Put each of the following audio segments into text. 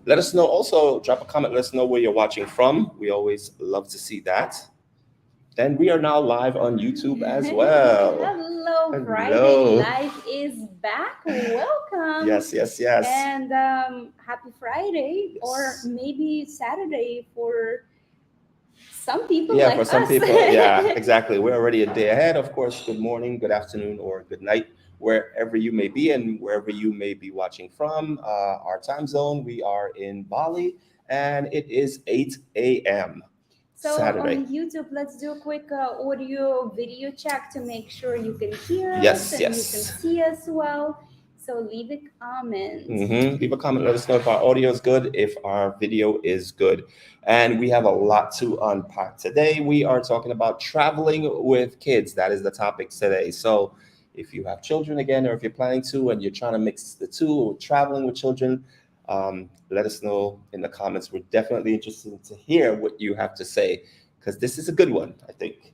Let us know also, drop a comment, let us know where you're watching from. We always love to see that. And we are now live on YouTube as well. Hello, Friday Hello. Live is back. Welcome. Yes, yes, yes. And happy Friday, or Yes. maybe Saturday for some people Yeah, like for some us. people, yeah, exactly. We're already a day ahead. Of course, good morning, good afternoon, or good night, wherever you may be and wherever you may be watching from. Our time zone, we are in Bali, and it is 8 a.m. So Saturday. on YouTube, let's do a quick audio video check to make sure you can hear us Yes, and you can yes. see us well. So leave a comment. Leave a comment. Let us know if our audio is good, if our video is good. And we have a lot to unpack today. We are talking about traveling with kids. That is the topic today. So if you have children again, or if you're planning to and you're trying to mix the two, or traveling with children, let us know in the comments. We're definitely interested to hear what you have to say because this is a good one, I think.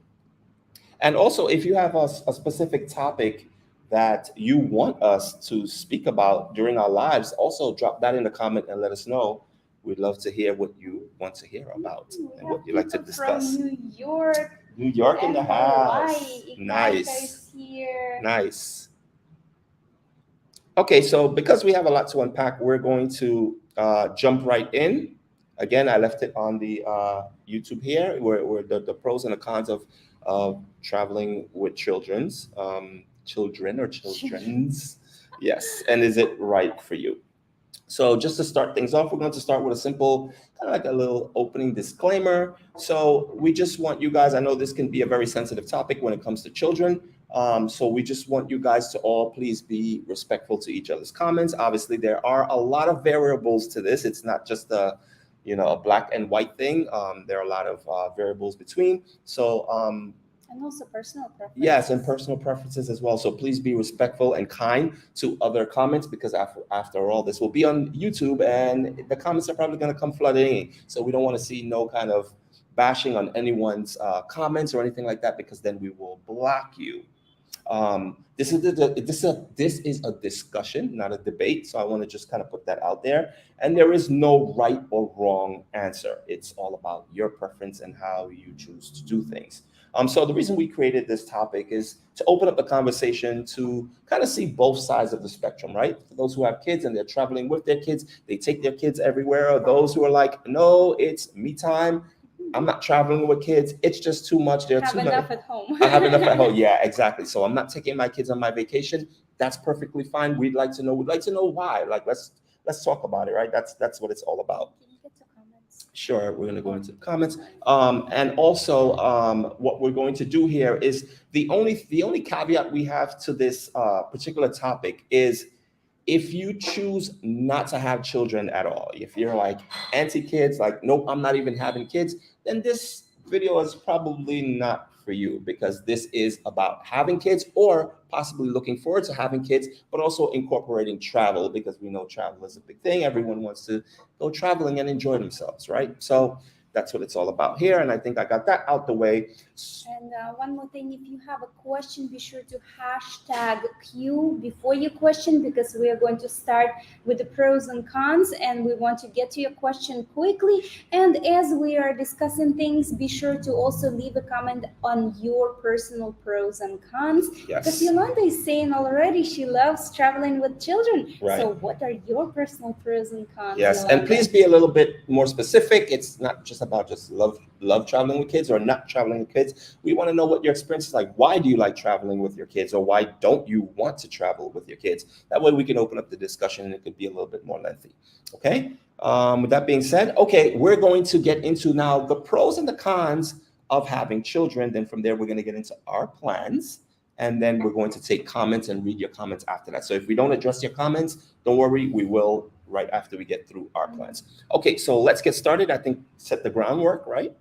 And also, if you have a specific topic that you want us to speak about during our lives, also drop that in the comment and let us know. We'd love to hear what you want to hear about We and have what you like to people from discuss. New York New York in and the Hawaii. house. Ignita Nice. is here. Nice. Okay, so because we have a lot to unpack, we're going to jump right in. Again, I left it on the YouTube here, where the pros and the cons of traveling with children or children's. Yes, and is it right for you? So just to start things off, we're going to start with a simple, kind of like a little opening disclaimer. So we just want you guys, I know this can be a very sensitive topic when it comes to children. So we just want you guys to all please be respectful to each other's comments. Obviously, there are a lot of variables to this. It's not just a black and white thing. There are a lot of variables between. So And also personal preferences. yes, and personal preferences as well. So please be respectful and kind to other comments because after all, this will be on YouTube and the comments are probably going to come flooding in. So we don't want to see no kind of bashing on anyone's comments or anything like that because then we will block you. This is a discussion, not a debate. So I want to just kind of put that out there. And there is no right or wrong answer. It's all about your preference and how you choose to do things. So the reason we created this topic is to open up the conversation to kind of see both sides of the spectrum, right? For those who have kids and they're traveling with their kids, they take their kids everywhere. Or those who are like, no, it's me time. I'm not traveling with kids. It's just too much. There are Have too many. enough at home. I have enough at home. Yeah, exactly. So I'm not taking my kids on my vacation. That's perfectly fine. We'd like to know. We'd like to know why. Like let's talk about it, right? That's what it's all about. Can you get to comments? Sure, we're going to go into the comments. And also, what we're going to do here is the only caveat we have to this particular topic is if you choose not to have children at all, if you're like anti kids, like nope, I'm not even having kids, then this video is probably not for you because this is about having kids or possibly looking forward to having kids, but also incorporating travel because we know travel is a big thing. Everyone wants to go traveling and enjoy themselves, right? So that's what it's all about here. And I think I got that out the way. And one more thing, if you have a question, be sure to hashtag Q before your question because we are going to start with the pros and cons and we want to get to your question quickly. And as we are discussing things, be sure to also leave a comment on your personal pros and cons. Because Yes. Yolanda is saying already she loves traveling with children. Right. So what are your personal pros and cons? Yes, Yolanda? and please be a little bit more specific. It's not just about just love traveling with kids or not traveling with kids. We want to know what your experience is like. Why do you like traveling with your kids, or why don't you want to travel with your kids? That way, we can open up the discussion, and it could be a little bit more lengthy. Okay. With that being said, okay, we're going to get into now the pros and the cons of having children. Then from there, we're going to get into our plans. And then we're going to take comments and read your comments after that. So if we don't address your comments, don't worry, we will right after we get through our plans. Okay, so let's get started. I think set the groundwork, right?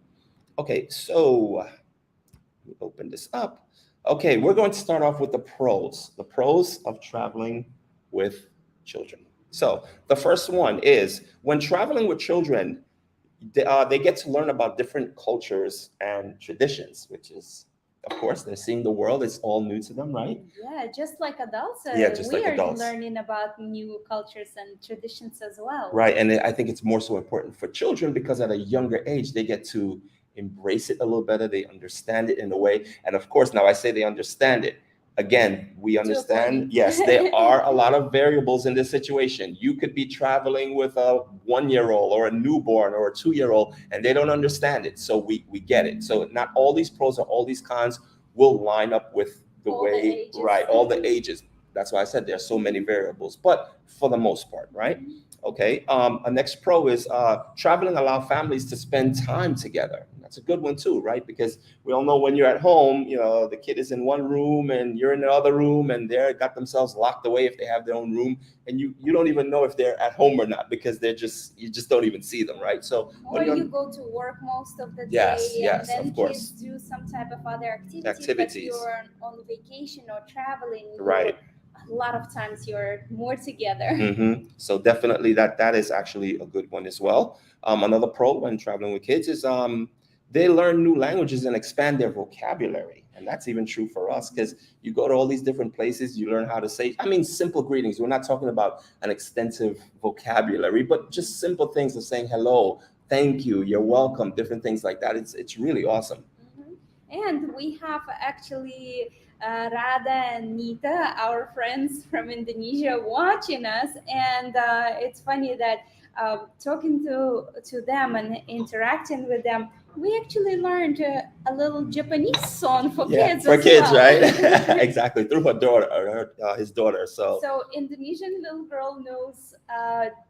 Okay, so let me open this up. Okay, we're going to start off with the pros of traveling with children. So the first one is when traveling with children, they get to learn about different cultures and traditions, which is of course, they're seeing the world. It's all new to them, right? Yeah, just like adults. Yeah, just We like are adults. learning about new cultures and traditions as well. Right. And I think it's more so important for children because at a younger age, they get to embrace it a little better. They understand it in a way. And of course, now I say they understand it. Again, we To a understand, point. yes, there are a lot of variables in this situation. You could be traveling with a 1-year-old or a newborn or a 2-year-old, and they don't understand it. So we get it. So not all these pros or all these cons will line up with the All the way, ages. right, all the ages. That's why I said there are so many variables, but for the most part, right? Okay. A next pro is traveling allow families to spend time together. That's a good one too, right? Because we all know when you're at home, you know, the kid is in one room and you're in the other room, and they're got themselves locked away if they have their own room, and you don't even know if they're at home or not because you just don't even see them, right? So Or you go to work most of the Yes, day, yes, and then of course. kids do some type of other activities. Activities. But you're on vacation or traveling. Right. A lot of times you're more together. So definitely that is actually a good one as well. Another pro when traveling with kids is they learn new languages and expand their vocabulary. And that's even true for us because you go to all these different places, you learn how to say, I mean, simple greetings. We're not talking about an extensive vocabulary, but just simple things of saying hello, thank you, you're welcome, different things like that. It's really awesome. And we have actually Rada and Nita, our friends from Indonesia, watching us. And it's funny that talking to them and interacting with them, we actually learned a little Japanese song for kids. For as kids, well. right? Exactly, through her daughter, his daughter. So Indonesian little girl knows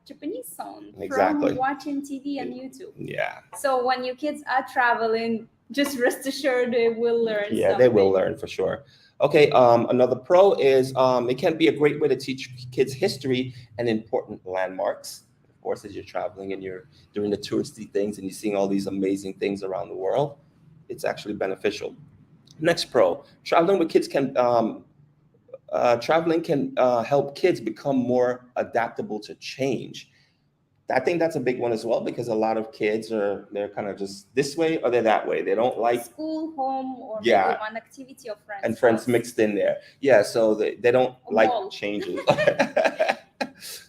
Japanese song Exactly. from watching TV and YouTube. Yeah. So when your kids are traveling, just rest assured they will learn. Yeah, they will learn for sure. Okay, another pro is it can be a great way to teach kids history and important landmarks. Of course, as you're traveling and you're doing the touristy things and you're seeing all these amazing things around the world, it's actually beneficial. Next pro, traveling can help kids become more adaptable to change. I think that's a big one as well because a lot of kids they're kind of just this way or they're that way. They don't like school, home, or Yeah. maybe one activity or friends. and friends mixed in there. Yeah, so they don't like Wall. changes.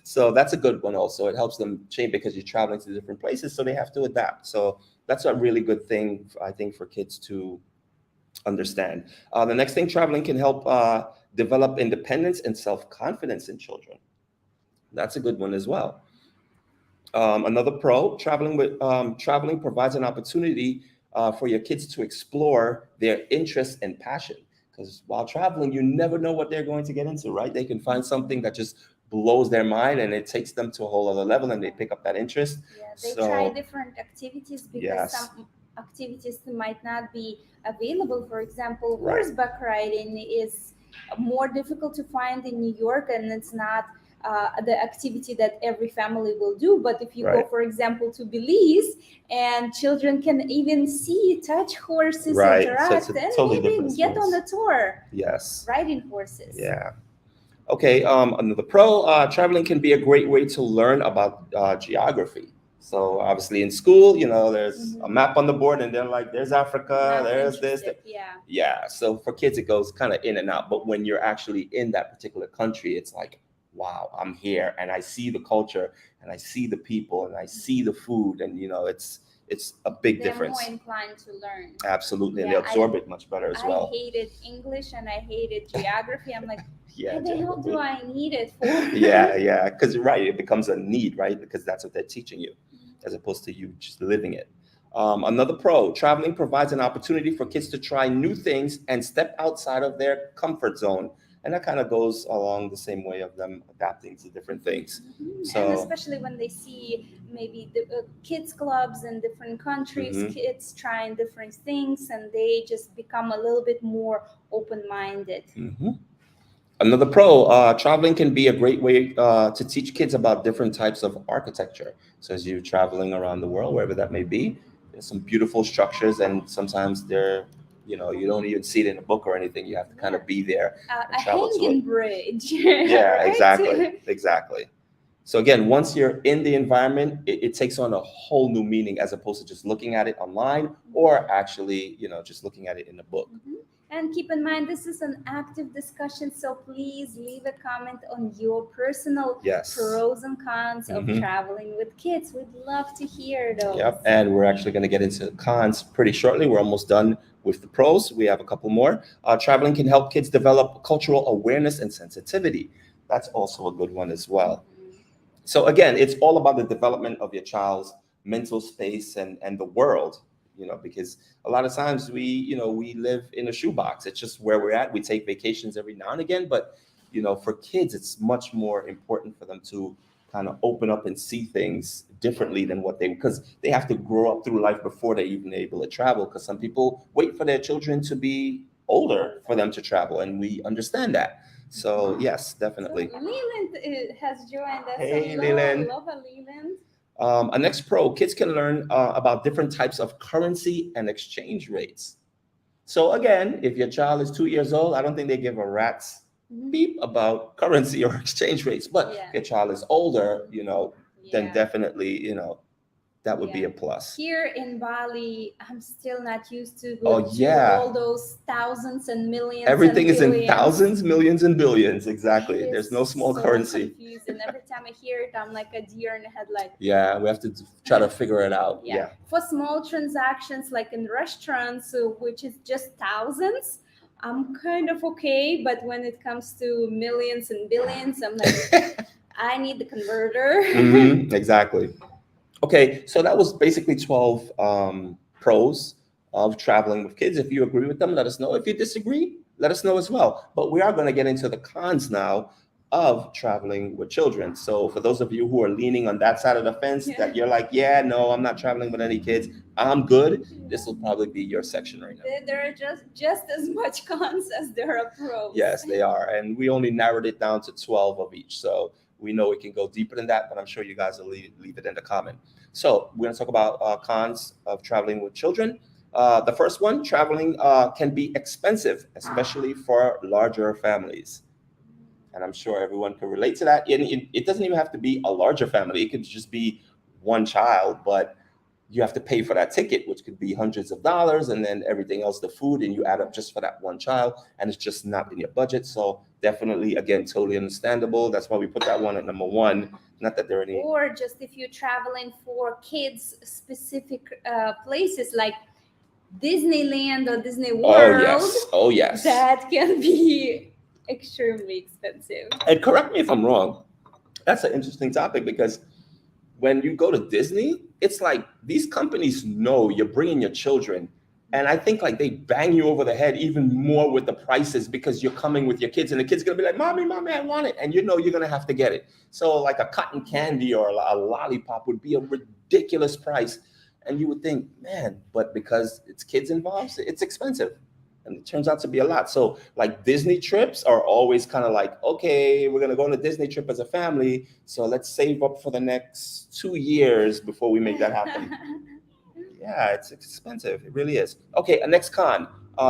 So that's a good one also. It helps them change because you're traveling to different places, so they have to adapt. So that's a really good thing, I think, for kids to understand. The next thing, traveling can help develop independence and self-confidence in children. That's a good one as well. Another pro, traveling provides an opportunity for your kids to explore their interests and passion. Because while traveling, you never know what they're going to get into, right? They can find something that just blows their mind and it takes them to a whole other level and they pick up that interest. Yeah, they So- try different activities because Yes. some activities might not be available. For example, Right. horseback riding is more difficult to find in New York, and it's not the activity that every family will do. But if you go, Right. for example, to Belize, and children can even see, touch horses, Right. So interact, it's a and totally maybe different get on the experience. tour Yes. riding horses. Yeah. Okay. Another pro, traveling can be a great way to learn about geography. So obviously in school, you know, there's a map on the board and they're like, there's Africa, Not there's this. interested, yeah. Yeah. So for kids, it goes kind of in and out. But when you're actually in that particular country, it's like, wow, I'm here and I see the culture and I see the people and I see the food. And, you know, it's a big They're difference. more inclined to learn. Absolutely. And Yeah, they absorb it much better as well. I hated English and I hated geography. I'm like, Yeah. why the hell do I need it for? Yeah. Because you're right. It becomes a need, right? Because that's what they're teaching you as opposed to you just living it. Another pro, traveling provides an opportunity for kids to try new things and step outside of their comfort zone. And that kind of goes along the same way of them adapting to different things. So- And especially when they see maybe the kids clubs in different countries, kids trying different things, and they just become a little bit more open-minded. Another pro, traveling can be a great way to teach kids about different types of architecture. So as you're traveling around the world, wherever that may be, there's some beautiful structures, and sometimes they're, you know, you don't even see it in a book or anything. You have to kind of be there. A travel to hanging it. bridge. Yeah, right? exactly. So again, once you're in the environment, it takes on a whole new meaning as opposed to just looking at it online or actually, you know, just looking at it in a book. And keep in mind, this is an active discussion, so please leave a comment on your personal Yes. pros and cons of Mhm. traveling with kids. We'd love to hear those. Yep. And we're actually going to get into the cons pretty shortly. We're almost done with the pros. We have a couple more. Traveling can help kids develop cultural awareness and sensitivity. That's also a good one as well. So again, it's all about the development of your child's mental space and the world, because a lot of times we live in a shoebox. It's just where we're at. We take vacations every now and again, but for kids, it's much more important for them to kind of open up and see things differently than because they have to grow up through life before they're even able to travel. Because some people wait for their children to be older for them to travel, and we understand that. So yes, definitely. So Leland has joined us. Hey, Hello, Leland. aloha, Leland. A next pro, kids can learn about different types of currency and exchange rates. So again, if your child is 2 years old, I don't think they give a rat's beep about currency or exchange rates. But Yeah. if your child is older, then Yeah. definitely, that would be Yeah. a plus. Here in Bali, I'm still not used to Oh, to yeah. all those thousands and millions. Everything and is in billions. thousands, millions, and billions. Exactly. It There's is no small so currency. confusing. Every time I hear it, I'm like a deer in the headlight. Yeah, we have to try to figure it out. Yeah. For small transactions like in restaurants, which is just thousands, I'm kind of okay. But when it comes to millions and billions, I'm like, I need the converter. Mhm, exactly. Okay, so that was basically 12 pros of traveling with kids. If you agree with them, let us know. If you disagree, let us know as well. But we are going to get into the cons now of traveling with children. So for those of you who are leaning on that side of the fence, that you're like, yeah, no, I'm not traveling with any kids, I'm good, this will probably be your section right now. There are just as much cons as there are pros. Yes, they are. And we only narrowed it down to 12 of each. So we know we can go deeper than that, but I'm sure you guys will leave it in the comment. So we're going to talk about cons of traveling with children. The first one, traveling can be expensive, especially for larger families. And I'm sure everyone can relate to that. And it doesn't even have to be a larger family. It could just be one child, but you have to pay for that ticket, which could be hundreds of dollars, and then everything else, the food, and you add up just for that one child, and it's just not in your budget. So definitely, again, totally understandable. That's why we put that one at number one. Not that there are any. Or just if you're traveling for kids specific places like Disneyland or Disney World. Oh yes. Oh yes. That can be extremely expensive. And correct me if I'm wrong. That's an interesting topic because when you go to Disney, it's like these companies know you're bringing your children. And I think like they bang you over the head even more with the prices because you're coming with your kids and the kid's gonna be like, mommy, I want it. And you're gonna have to get it. So like a cotton candy or a lollipop would be a ridiculous price. And you would think, man, but because it's kids involved, it's expensive. And it turns out to be a lot. So like Disney trips are always kind of like, okay, we're gonna go on a Disney trip as a family. So let's save up for the next 2 years before we make that happen. Yeah, it's expensive. It really is. Okay, a next con.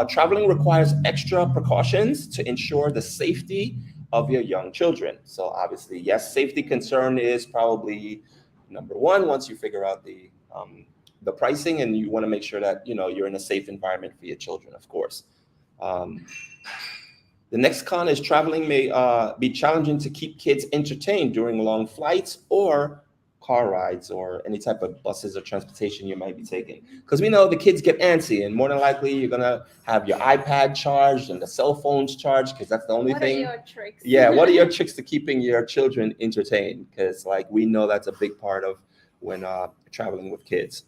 Traveling requires extra precautions to ensure the safety of your young children. So obviously, yes, safety concern is probably number one once you figure out the pricing, and you want to make sure that you're in a safe environment for your children, of course. The next con is traveling may be challenging to keep kids entertained during long flights or car rides or any type of buses or transportation you might be taking. Because we know the kids get antsy, and more than likely you're gonna have your iPad charged and the cell phones charged because that's the only thing. What are your tricks? Yeah, what are your tricks to keeping your children entertained? Because like we know that's a big part of when traveling with kids.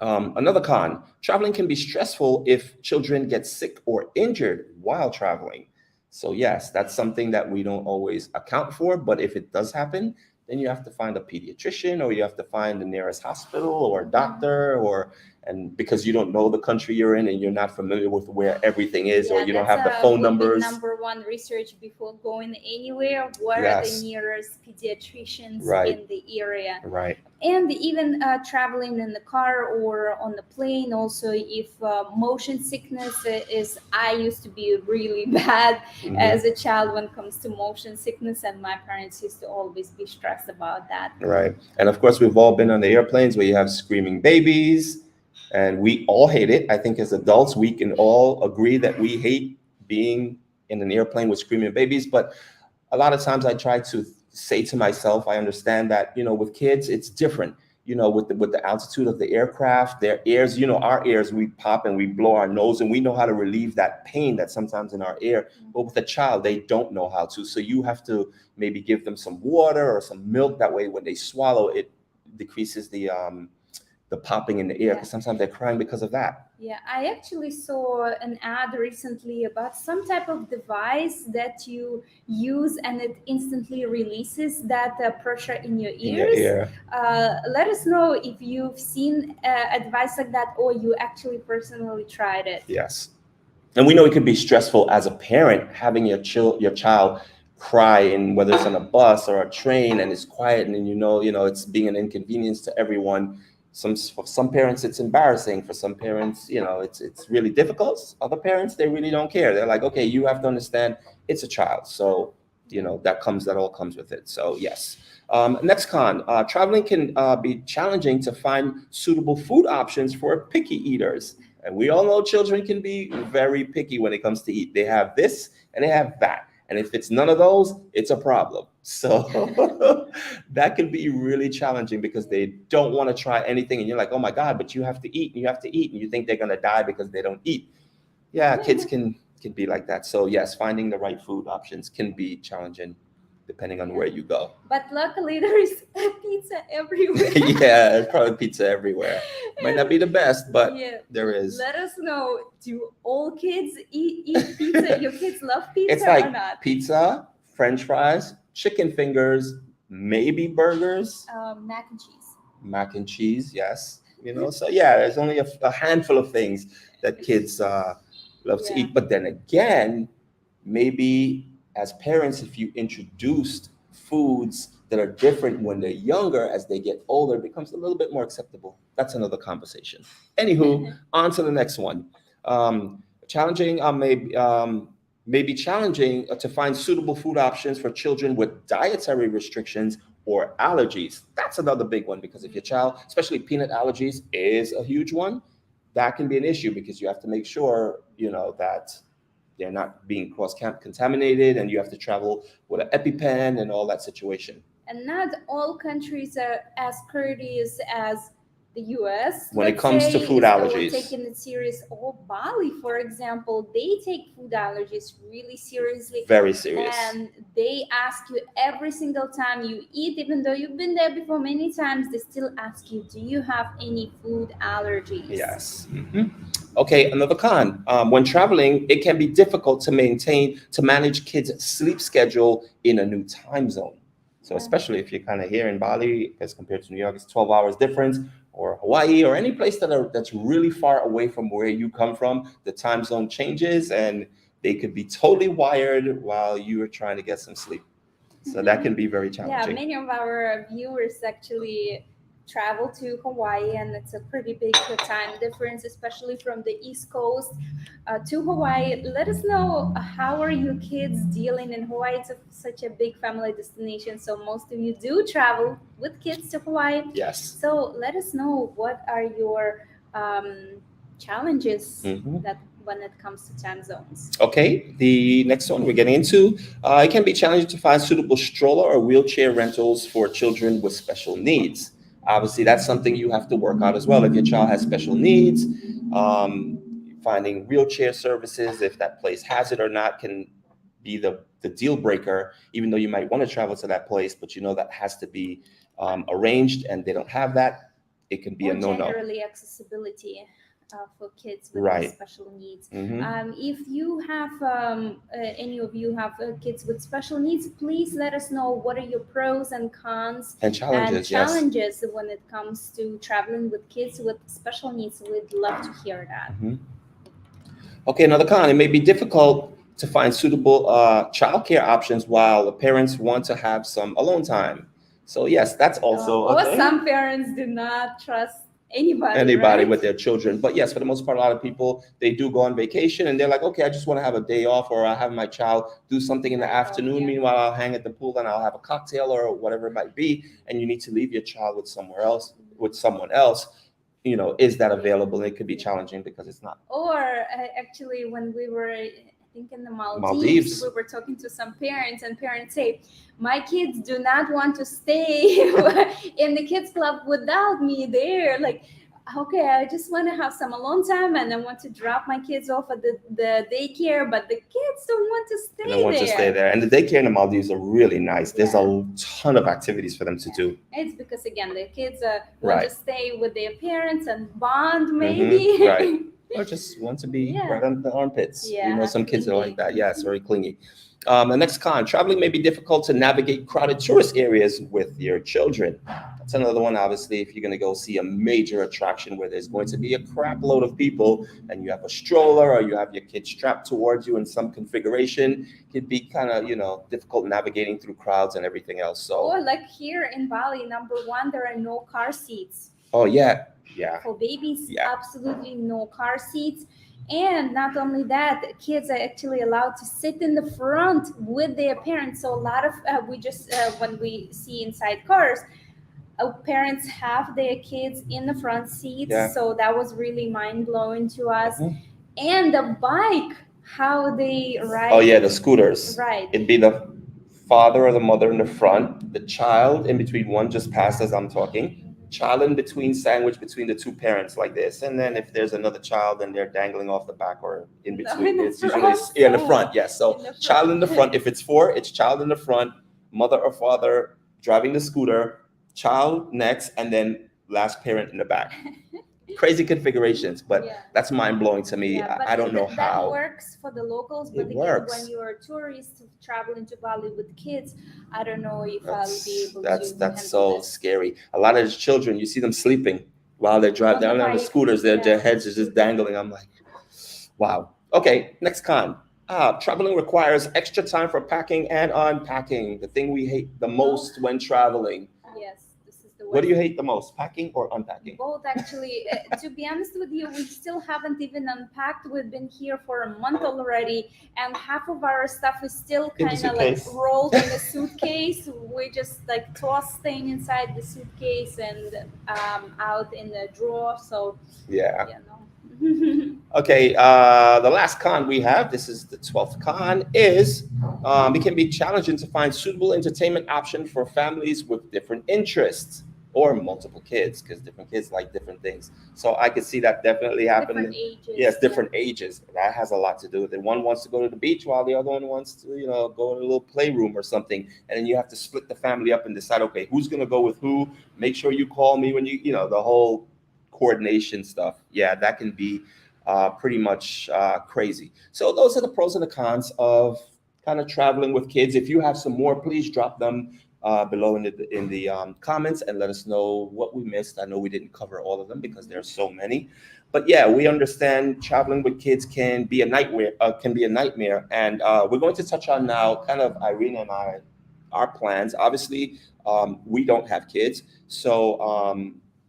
Another con, traveling can be stressful if children get sick or injured while traveling. So yes, that's something that we don't always account for, but if it does happen, then you have to find a pediatrician or you have to find the nearest hospital or a doctor and because you don't know the country you're in and you're not familiar with where everything is or you don't have the phone numbers. Number one research before going anywhere. What are the nearest pediatricians in the area? Right. And even traveling in the car or on the plane, also if motion sickness I used to be really bad as a child when it comes to motion sickness, and my parents used to always be stressed about that. Right. And of course, we've all been on the airplanes where you have screaming babies, And we all hate it. I think as adults, we can all agree that we hate being in an airplane with screaming babies. But a lot of times I try to say to myself, I understand that, with kids, it's different. With the altitude of the aircraft, their ears, our ears, we pop and we blow our nose and we know how to relieve that pain that's sometimes in our ear. But with a child, they don't know how to. So you have to maybe give them some water or some milk. That way, when they swallow, it decreases the popping in the ear, because sometimes they're crying because of that. Yeah, I actually saw an ad recently about some type of device that you use and it instantly releases that pressure in your ears. Ear. Let us know if you've seen a device like that or you actually personally tried it. Yes. And we know it could be stressful as a parent, having your child cry, and whether it's on a bus or a train and it's quiet, and then it's being an inconvenience to everyone. For some parents it's embarrassing. For some parents, it's really difficult. Other parents, they really don't care. They're like, okay, you have to understand it's a child. So that all comes with it. So yes. Next con, traveling can be challenging to find suitable food options for picky eaters. And we all know children can be very picky when it comes to eat. They have this and they have that. And if it's none of those, it's a problem. So that can be really challenging because they don't want to try anything. And you're like, oh my God, but you have to eat and you have to eat. And you think they're going to die because they don't eat. Yeah, kids can be like that. So yes, finding the right food options can be challenging depending on where you go. But luckily there is pizza everywhere. Yeah, probably pizza everywhere. Might not be the best, but there is. Let us know, do all kids eat pizza? Your kids love pizza It's like or not? Pizza, French fries, chicken fingers, maybe burgers. Mac and cheese. Mac and cheese, yes. So yeah, there's only a handful of things that kids love to eat. But then again, maybe as parents, if you introduced foods that are different when they're younger, as they get older, it becomes a little bit more acceptable. That's another conversation. Anywho, on to the next one. Challenging may be challenging to find suitable food options for children with dietary restrictions or allergies. That's another big one, because if your child, especially peanut allergies, is a huge one, that can be an issue, because you have to make sure, that they're not being cross-contaminated, and you have to travel with an EpiPen and all that situation. And not all countries are as courteous as the US when it comes to food allergies. Taking it serious. Or Bali, for example, they take food allergies really seriously. Very serious. And they ask you every single time you eat, even though you've been there before many times, they still ask you, do you have any food allergies? Yes. Mm-hmm. Okay, another con. When traveling, it can be difficult to manage kids' sleep schedule in a new time zone. So especially if you're kind of here in Bali, as compared to New York, it's 12 hours difference, or Hawaii, or any place that's really far away from where you come from, the time zone changes and they could be totally wired while you are trying to get some sleep. So that can be very challenging. Yeah, many of our viewers actually travel to Hawaii, and it's a pretty big time difference, especially from the East Coast to Hawaii. Let us know, how are your kids dealing in Hawaii? It's such a big family destination, so most of you do travel with kids to Hawaii. Yes. So let us know, what are your challenges that when it comes to time zones. Okay, the next one we're getting into, it can be challenging to find suitable stroller or wheelchair rentals for children with special needs. Obviously, that's something you have to work out as well. If your child has special needs, finding wheelchair services, if that place has it or not, can be the deal breaker, even though you might want to travel to that place, but that has to be arranged, and they don't have that, it can be a no-no. Generally, accessibility for kids with special needs. If you have, any of you have kids with special needs, please let us know, what are your pros and cons and challenges, when it comes to traveling with kids with special needs. We'd love to hear that. Okay, another con, it may be difficult to find suitable childcare options while the parents want to have some alone time. So yes, that's also some parents do not trust anybody right? With their children. But yes, for the most part, a lot of people, they do go on vacation and they're like, okay, I just want to have a day off, or I'll have my child do something in the afternoon. Meanwhile, I'll hang at the pool and I'll have a cocktail or whatever it might be. And you need to leave your child with someone else. is that available? And it could be challenging because it's not. Or actually, when we were, I think in the Maldives, Maldives. we were talking to some parents, and parents say, my kids do not want to stay in the kids club without me there. Like, okay, I just want to have some alone time, and I want to drop my kids off at the daycare, but the kids don't want to stay And I want to stay there. And the daycare in the Maldives are really nice. There's a ton of activities for them to do. It's because, again, the kids want Right. to stay with their parents and bond, maybe. Right. Or just want to be right on the armpits. Some kids are like that. Yeah, it's very clingy. The next con, traveling may be difficult to navigate crowded tourist areas with your children. That's another one, obviously, if you're going to go see a major attraction where there's going to be a crap load of people and you have a stroller or you have your kid strapped towards you in some configuration, it could be kind of, difficult navigating through crowds and everything else. So, or like here in Bali, number one, there are no car seats. Oh, yeah. Yeah. For babies, absolutely no car seats. And not only that, kids are actually allowed to sit in the front with their parents. So a lot of when we see inside cars, parents have their kids in the front seats. Yeah. So that was really mind-blowing to us. And the bike, how they ride. Oh yeah, the scooters. Right. It'd be the father or the mother in the front, the child in between, one just passed as I'm talking, child in between, sandwiched between the two parents like this, and then if there's another child, then they're dangling off the back or in between. It's usually in the front. Yes. So child in the front. If it's four, it's child in the front, mother or father driving the scooter, child next, and then last parent in the back. Crazy configurations, but that's mind-blowing to me. I don't know how. That works for the locals, but again, when you're a tourist traveling to Bali with kids, I don't know if I'll be able to. That's so scary. A lot of the children, you see them sleeping while they're driving down on the scooters. Their heads are just dangling. I'm like, wow. Okay, next con. Traveling requires extra time for packing and unpacking. The thing we hate the most when traveling. Yes. What do you hate the most, packing or unpacking? Both, actually. To be honest with you, we still haven't even unpacked. We've been here for a month already, and half of our stuff is still kind of like rolled in a suitcase. We just like toss things inside the suitcase and out in the drawer. So Okay, the last con we have, this is the 12th con, is it can be challenging to find suitable entertainment options for families with different interests or multiple kids, because different kids like different things. So I could see that definitely happening. Different ages. Yes, different ages. That has a lot to do with it. One wants to go to the beach while the other one wants to, go to a little playroom or something. And then you have to split the family up and decide, okay, who's going to go with who? Make sure you call me when the whole coordination stuff. Yeah, that can be pretty much crazy. So those are the pros and the cons of kind of traveling with kids. If you have some more, please drop them below in the comments and let us know what we missed. I know we didn't cover all of them because there are so many, but yeah, we understand traveling with kids can be a nightmare. And we're going to touch on now kind of Irene and I, our plans. Obviously, we don't have kids, so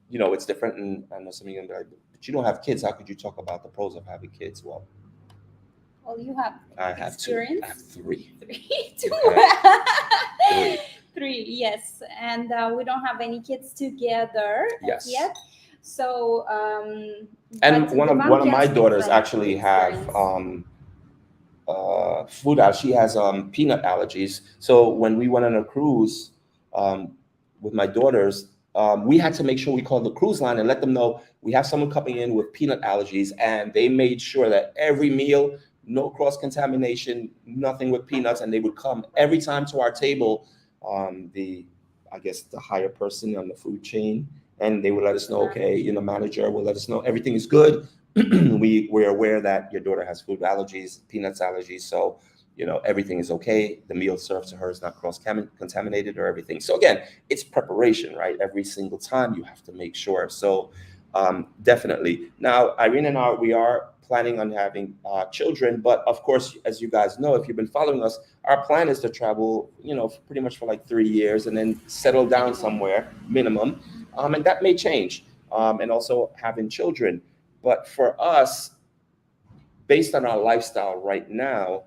it's different. And I know some of you are like, but you don't have kids. How could you talk about the pros of having kids? Well, you have experience. I have three. Two. Three, yes. And we don't have any kids together yet. So and one of my daughters actually have food allergies. She has peanut allergies. So when we went on a cruise with my daughters, we had to make sure we called the cruise line and let them know we have someone coming in with peanut allergies, and they made sure that every meal, no cross-contamination, nothing with peanuts, and they would come every time to our table, the higher person on the food chain, and they would let us know, okay, manager will let us know everything is good. We're aware that your daughter has food allergies, peanuts allergies, so everything is okay. The meal served to her is not cross-contaminated or everything. So again, it's preparation, right? Every single time you have to make sure. So definitely. Now, Irene and we are planning on having children, but of course, as you guys know, if you've been following us, our plan is to travel, pretty much for like 3 years and then settle down somewhere, minimum. And that may change. And also having children. But for us, based on our lifestyle right now,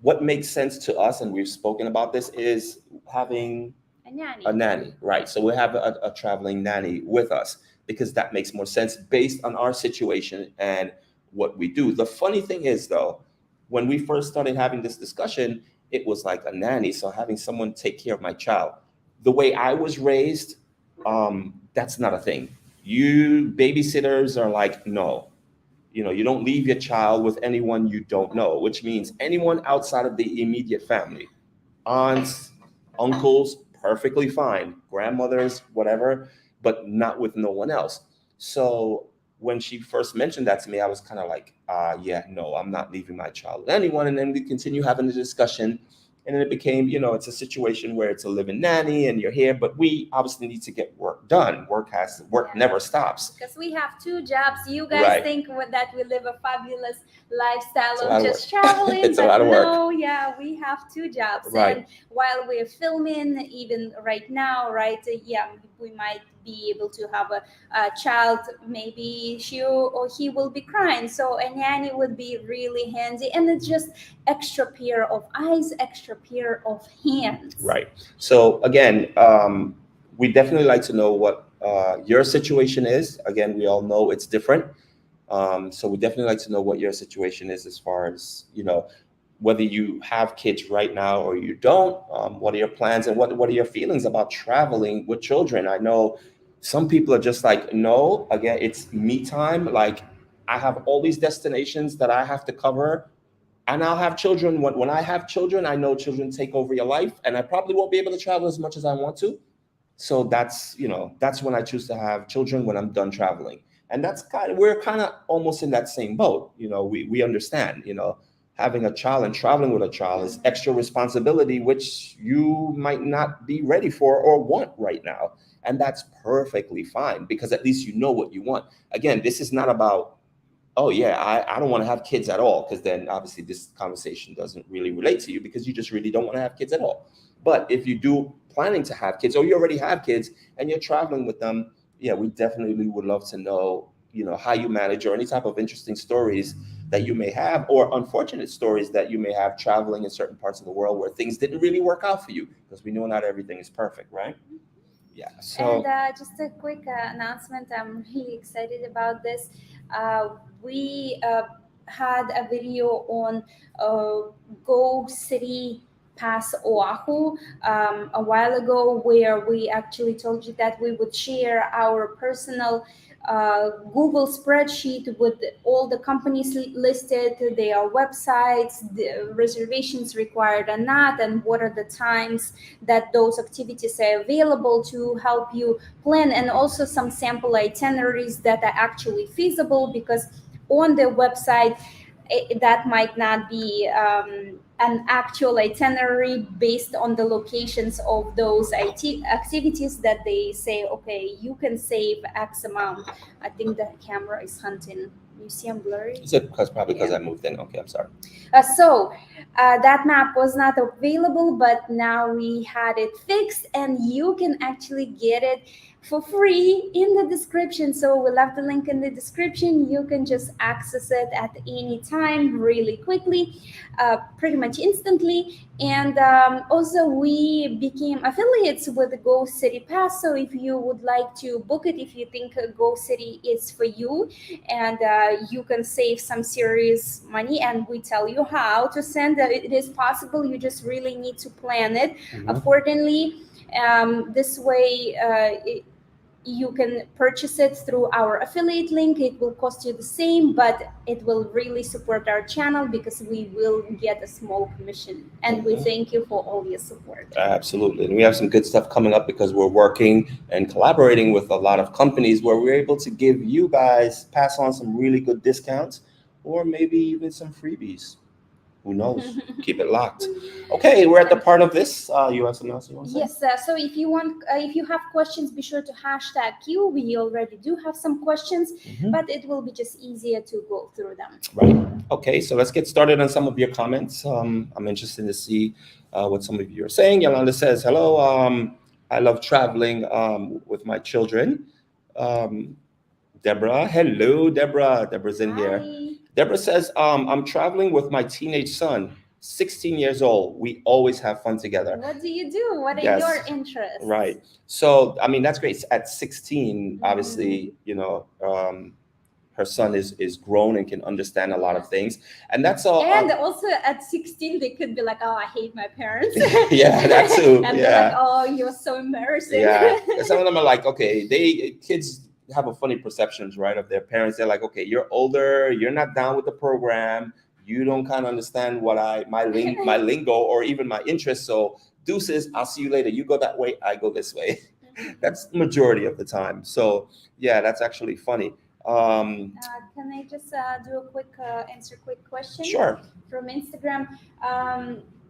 what makes sense to us, and we've spoken about this, is having A nanny. A nanny, right? So we have a traveling nanny with us because that makes more sense based on our situation and what we do. The funny thing is, though, when we first started having this discussion, it was like a nanny. So having someone take care of my child. The way I was raised, that's not a thing. You babysitters are like, no, you don't leave your child with anyone you don't know, which means anyone outside of the immediate family, aunts, uncles, perfectly fine, grandmothers, whatever, but not with no one else. So when she first mentioned that to me, I was kind of like, yeah, no, I'm not leaving my child with anyone. And then we continue having the discussion. And then it became, it's a situation where it's a living nanny and you're here, but we obviously need to get work done. Work Yeah. never stops. Because we have 2 jobs. You guys Right. think that we live a fabulous lifestyle It's a of lot of just work. traveling, It's a but lot of work. no, yeah, we have 2 jobs. Right. And while we're filming, even right now, right, yeah, we might be able to have a child, maybe she or he will be crying. So a nanny would be really handy, and it's just extra pair of eyes, extra pair of hands. Right. So again, we definitely like to know what your situation is. Again, we all know it's different. So we definitely like to know what your situation is as far as, whether you have kids right now or you don't. What are your plans and what are your feelings about traveling with children? I know some people are just like, no, again, it's me time. Like I have all these destinations that I have to cover. And I'll have children. When I have children, I know children take over your life, and I probably won't be able to travel as much as I want to. So that's when I choose to have children, when I'm done traveling. And we're kind of almost in that same boat. We understand, having a child and traveling with a child is extra responsibility, which you might not be ready for or want right now. And that's perfectly fine because at least you know what you want. Again, this is not about, oh yeah, I don't want to have kids at all, because then obviously this conversation doesn't really relate to you because you just really don't want to have kids at all. But if you do planning to have kids, or you already have kids and you're traveling with them, yeah, we definitely would love to know, how you manage, or any type of interesting stories that you may have, or unfortunate stories that you may have traveling in certain parts of the world where things didn't really work out for you, because we know not everything is perfect, right? Yeah. So And just a quick announcement, I'm really excited about this. We had a video on GOCITY Pass Oahu a while ago, where we actually told you that we would share our personal Google spreadsheet with all the companies listed, their websites, the reservations required or not, and what are the times that those activities are available to help you plan, and also some sample itineraries that are actually feasible, because on the website that might not be an actual itinerary based on the locations of those activities that they say, okay, you can save X amount. I think the camera is hunting. You see I'm blurry? is it probably because I moved in? Okay, I'm sorry. So that map was not available, but now we had it fixed, and you can actually get it for free in the description. So we'll have the link in the description. You can just access it at any time really quickly, pretty much instantly. And also we became affiliates with GOCITY Pass. So if you would like to book it, if you think GOCITY is for you, and you can save some serious money, and we tell you how to send it is possible. You just really need to plan it accordingly. This way you can purchase it through our affiliate link. It will cost you the same, but it will really support our channel because we will get a small commission. And we thank you for all your support. Absolutely. And we have some good stuff coming up because we're working and collaborating with a lot of companies where we're able to give you guys, pass on some really good discounts, or maybe even some freebies. Who knows? Keep it locked. Okay, we're at the part of this. You have something else you want to say? Yes. So if you have questions, be sure to hashtag Q. We already do have some questions, but it will be just easier to go through them. Right. Okay. So let's get started on some of your comments. I'm interested to see what some of you are saying. Yolanda says, "Hello. I love traveling with my children." Deborah, hello, Deborah. Deborah's in here. Hi. Deborah says, I'm traveling with my teenage son. 16 years old, we always have fun together. What do you do? What are Yes. your interests? Right. So, I mean, that's great. At 16, obviously, her son is grown and can understand a lot of things. And that's all. And also at 16, they could be like, oh, I hate my parents. Yeah, that too. And they're like, oh, you're so embarrassing. Yeah. Some of them are like, okay, kids have a funny perceptions, right, of their parents. They're like, okay, you're older, you're not down with the program, you don't kind of understand what my lingo or even my interests. So deuces, I'll see you later. You go that way, I go this way. That's the majority of the time. So yeah, that's actually funny. Can I just do a quick answer quick question? Sure. From Instagram.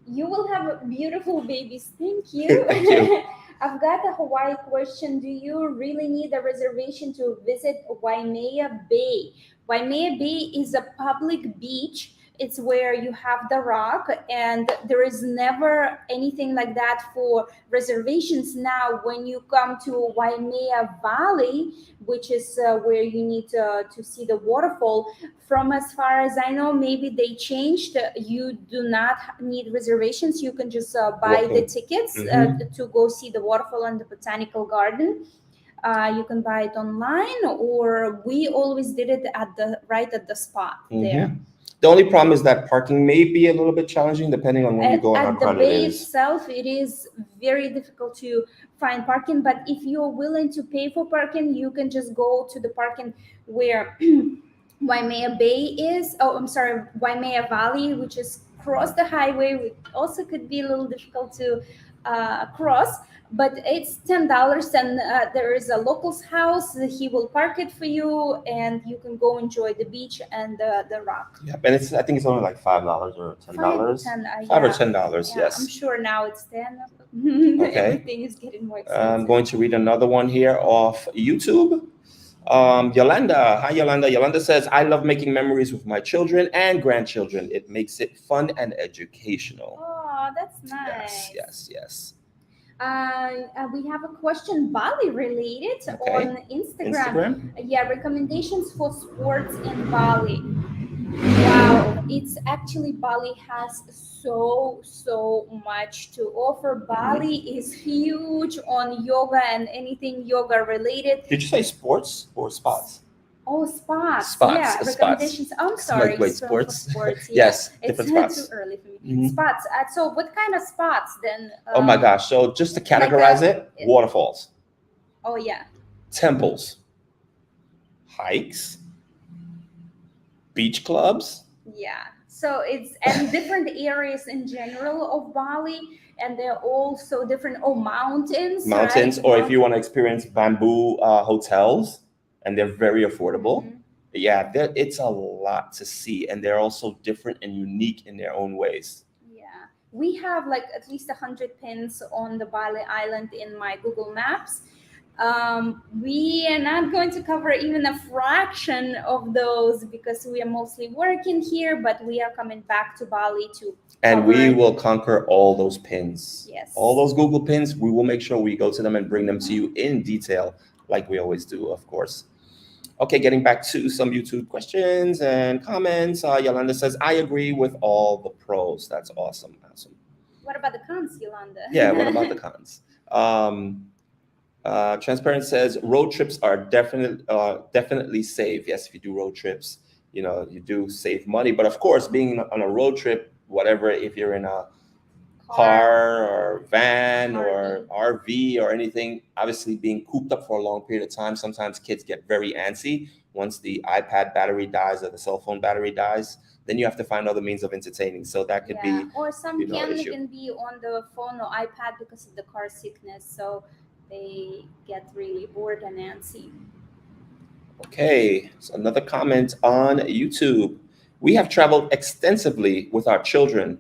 You will have beautiful babies. Thank you. Thank you. I've got a Hawaii question. Do you really need a reservation to visit Waimea Bay? Waimea Bay is a public beach. It's where you have the rock, and there is never anything like that for reservations. Now, when you come to Waimea Valley, which is where you need to see the waterfall, from as far as I know, maybe they changed. You do not need reservations. You can just buy the tickets to go see the waterfall and the botanical garden. You can buy it online, or we always did it right at the spot there. The only problem is that parking may be a little bit challenging depending on when you go and how crowded it is. At the bay itself, it is very difficult to find parking, but if you're willing to pay for parking, you can just go to the parking where Waimea Bay is. Oh, I'm sorry, Waimea Valley, which is across the highway, which also could be a little difficult to cross. But it's $10, and there is a local's house. He will park it for you, and you can go enjoy the beach and the rock. Yeah, and I think it's only like $5 or $10. $5 or $10. Yeah, yes. I'm sure now it's 10. Okay. Everything is getting more expensive. I'm going to read another one here off YouTube. Yolanda, hi Yolanda. Yolanda says, I love making memories with my children and grandchildren. It makes it fun and educational. Oh, that's nice. Yes. We have a question Bali related on Instagram. Yeah, recommendations for sports in Bali. Wow, it's actually Bali has so much to offer. Bali is huge on yoga and anything yoga related. Did you say sports or spots? Oh, spots. Spots. Yeah, recommendations. I'm sorry. Wait, sports? Sports. Yeah. Yes, it's different spots. Too early for me. Spots. So, what kind of spots then? Oh my gosh! So, just to categorize waterfalls. Oh yeah. Temples. Hikes. Beach clubs. Yeah. So it's and different areas in general of Bali, and they're all so different. Oh, mountains. Mountains, right? Or if you want to experience bamboo hotels. And they're very affordable. Yeah, it's a lot to see, and they're also different and unique in their own ways. Yeah, we have like at least 100 pins on the Bali Island in my Google Maps. We are not going to cover even a fraction of those because we are mostly working here, but we are coming back to Bali to and we will conquer all those pins. Yes, all those Google pins. We will make sure we go to them and bring them to you in detail, like we always do, of course. Okay, getting back to some YouTube questions and comments. Yolanda says, I agree with all the pros. That's awesome. What about the cons, Yolanda? Yeah, what about the cons? Transparent says, road trips are definitely safe. Yes, if you do road trips, you do save money. But of course, being on a road trip, whatever, if you're in a car or van or RV or anything, obviously being cooped up for a long period of time, sometimes kids get very antsy. Once the iPad battery dies or the cell phone battery dies, then you have to find other means of entertaining. So that could be or some can be on the phone or iPad because of the car sickness, so they get really bored and antsy. Okay, so another comment on YouTube. We have traveled extensively with our children,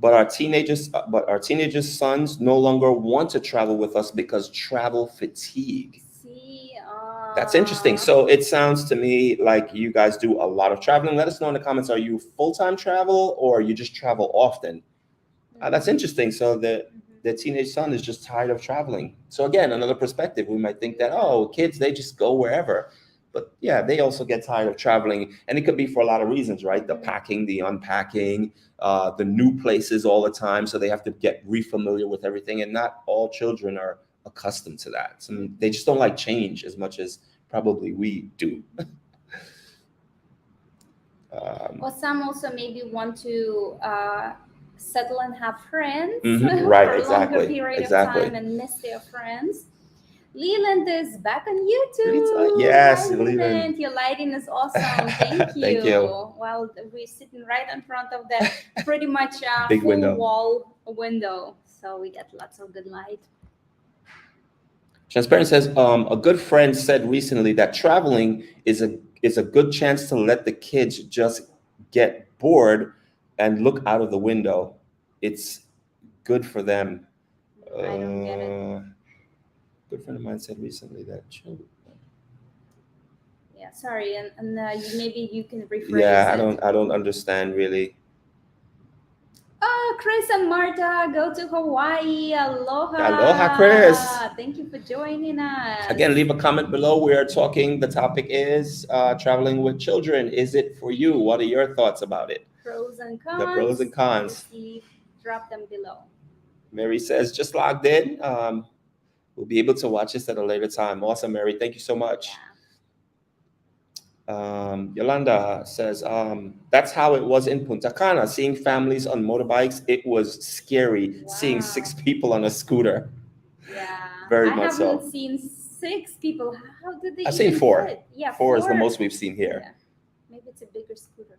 but our teenagers' sons no longer want to travel with us because travel fatigue. That's interesting. So it sounds to me like you guys do a lot of traveling. Let us know in the comments, are you full-time travel or you just travel often? That's interesting. So the teenage son is just tired of traveling. So again, another perspective. We might think that, kids, they just go wherever. But yeah, they also get tired of traveling, and it could be for a lot of reasons, right? The packing, the unpacking, the new places all the time, so they have to get refamiliar with everything, and not all children are accustomed to that. So they just don't like change as much as probably we do. Or some also maybe want to settle and have friends Right, for a longer exactly, period exactly. of time and miss their friends. Leland is back on YouTube. Yes, Hi, Leland. Your lighting is awesome. Thank you. Thank you. Well, we're sitting right in front of the pretty much Big full window. wall window, so we get lots of good light. Transparent says, a good friend said recently that traveling is a good chance to let the kids just get bored and look out of the window. It's good for them. I don't get it. Good friend of mine said recently that. Yeah, sorry, and maybe you can rephrase Yeah, it. I don't understand really. Oh, Chris and Marta go to Hawaii. Aloha. Aloha, Chris. Thank you for joining us. Again, leave a comment below. We are talking. The topic is traveling with children. Is it for you? What are your thoughts about it? Pros and cons. The pros and cons. Drop them below. Mary says, just logged in. We'll be able to watch this at a later time. Awesome, Mary. Thank you so much. Yolanda says, that's how it was in Punta Cana. Seeing families on motorbikes, it was scary. Wow. Seeing 6 people on a scooter. Yeah. Very much so. I haven't seen 6 people. How did they I've seen 4. Yeah, 4 is the most we've seen here. Yeah. Maybe it's a bigger scooter.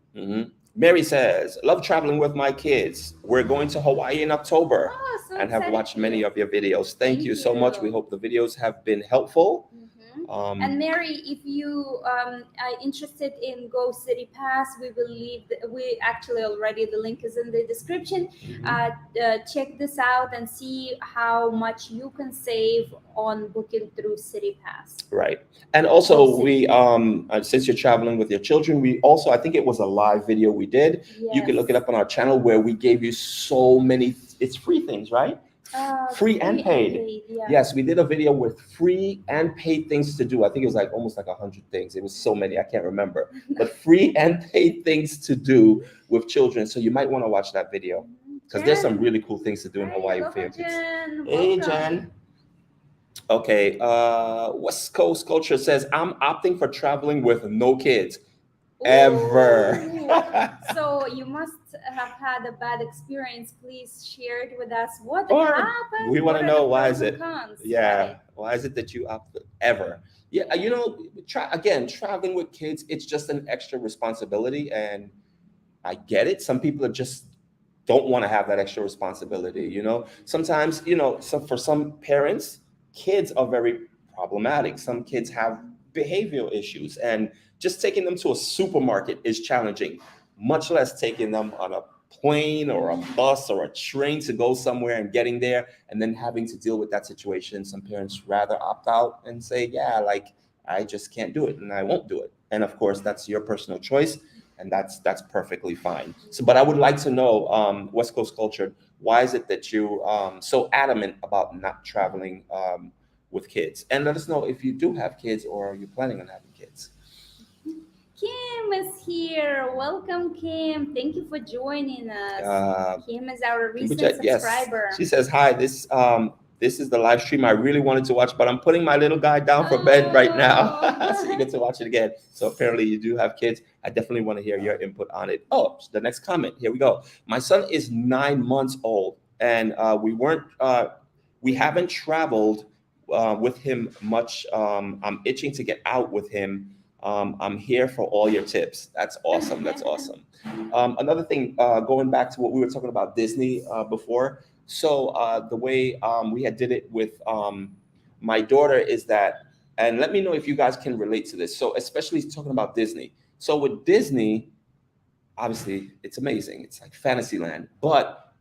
Mary says, love traveling with my kids. We're going to Hawaii in October and have watched many of your videos. Thank you so much. We hope the videos have been helpful. And Mary, if you are interested in GOCITY Pass, we will leave. We actually already, the link is in the description. Check this out and see how much you can save on booking through City Pass. Right. And also we, since you're traveling with your children, we also, I think it was a live video we did. Yes. You can look it up on our channel where we gave you so many, it's free things, right? Free and paid. Yeah. Yes, we did a video with free and paid things to do. I think it was like almost like 100 things. It was so many, I can't remember. But free and paid things to do with children. So you might want to watch that video because there's some really cool things to do in Hawaii with your kids. Hey, Jen. Okay, West Coast Culture says, I'm opting for traveling with no kids. Ever. So you must have had a bad experience. Please share it with us. What happened? We want to know why is it? Cons? Yeah, right. Why is it that you opted ever? Yeah, you know, again, traveling with kids, it's just an extra responsibility, and I get it. Some people just don't want to have that extra responsibility. You know, sometimes, you know, for some parents, kids are very problematic. Some kids have behavioral issues, and just taking them to a supermarket is challenging, much less taking them on a plane or a bus or a train to go somewhere and getting there and then having to deal with that situation. Some parents rather opt out and say, yeah, like, I just can't do it and I won't do it. And of course, that's your personal choice, and that's perfectly fine. So, but I would like to know, West Coast Culture, why is it that you so adamant about not traveling with kids? And let us know if you do have kids or you're planning on having kids. Kim is here. Welcome, Kim. Thank you for joining us. Kim is our recent subscriber. Yes. She says, hi, this is the live stream I really wanted to watch, but I'm putting my little guy down for bed right now. So you get to watch it again. So apparently you do have kids. I definitely want to hear your input on it. Oh, the next comment. Here we go. My son is 9 months old, and we haven't traveled with him much. I'm itching to get out with him. I'm here for all your tips. That's awesome. That's awesome. Another thing, going back to what we were talking about Disney before. So the way we had did it with my daughter is that, and let me know if you guys can relate to this. So especially talking about Disney. So with Disney, obviously it's amazing. It's like Fantasyland, but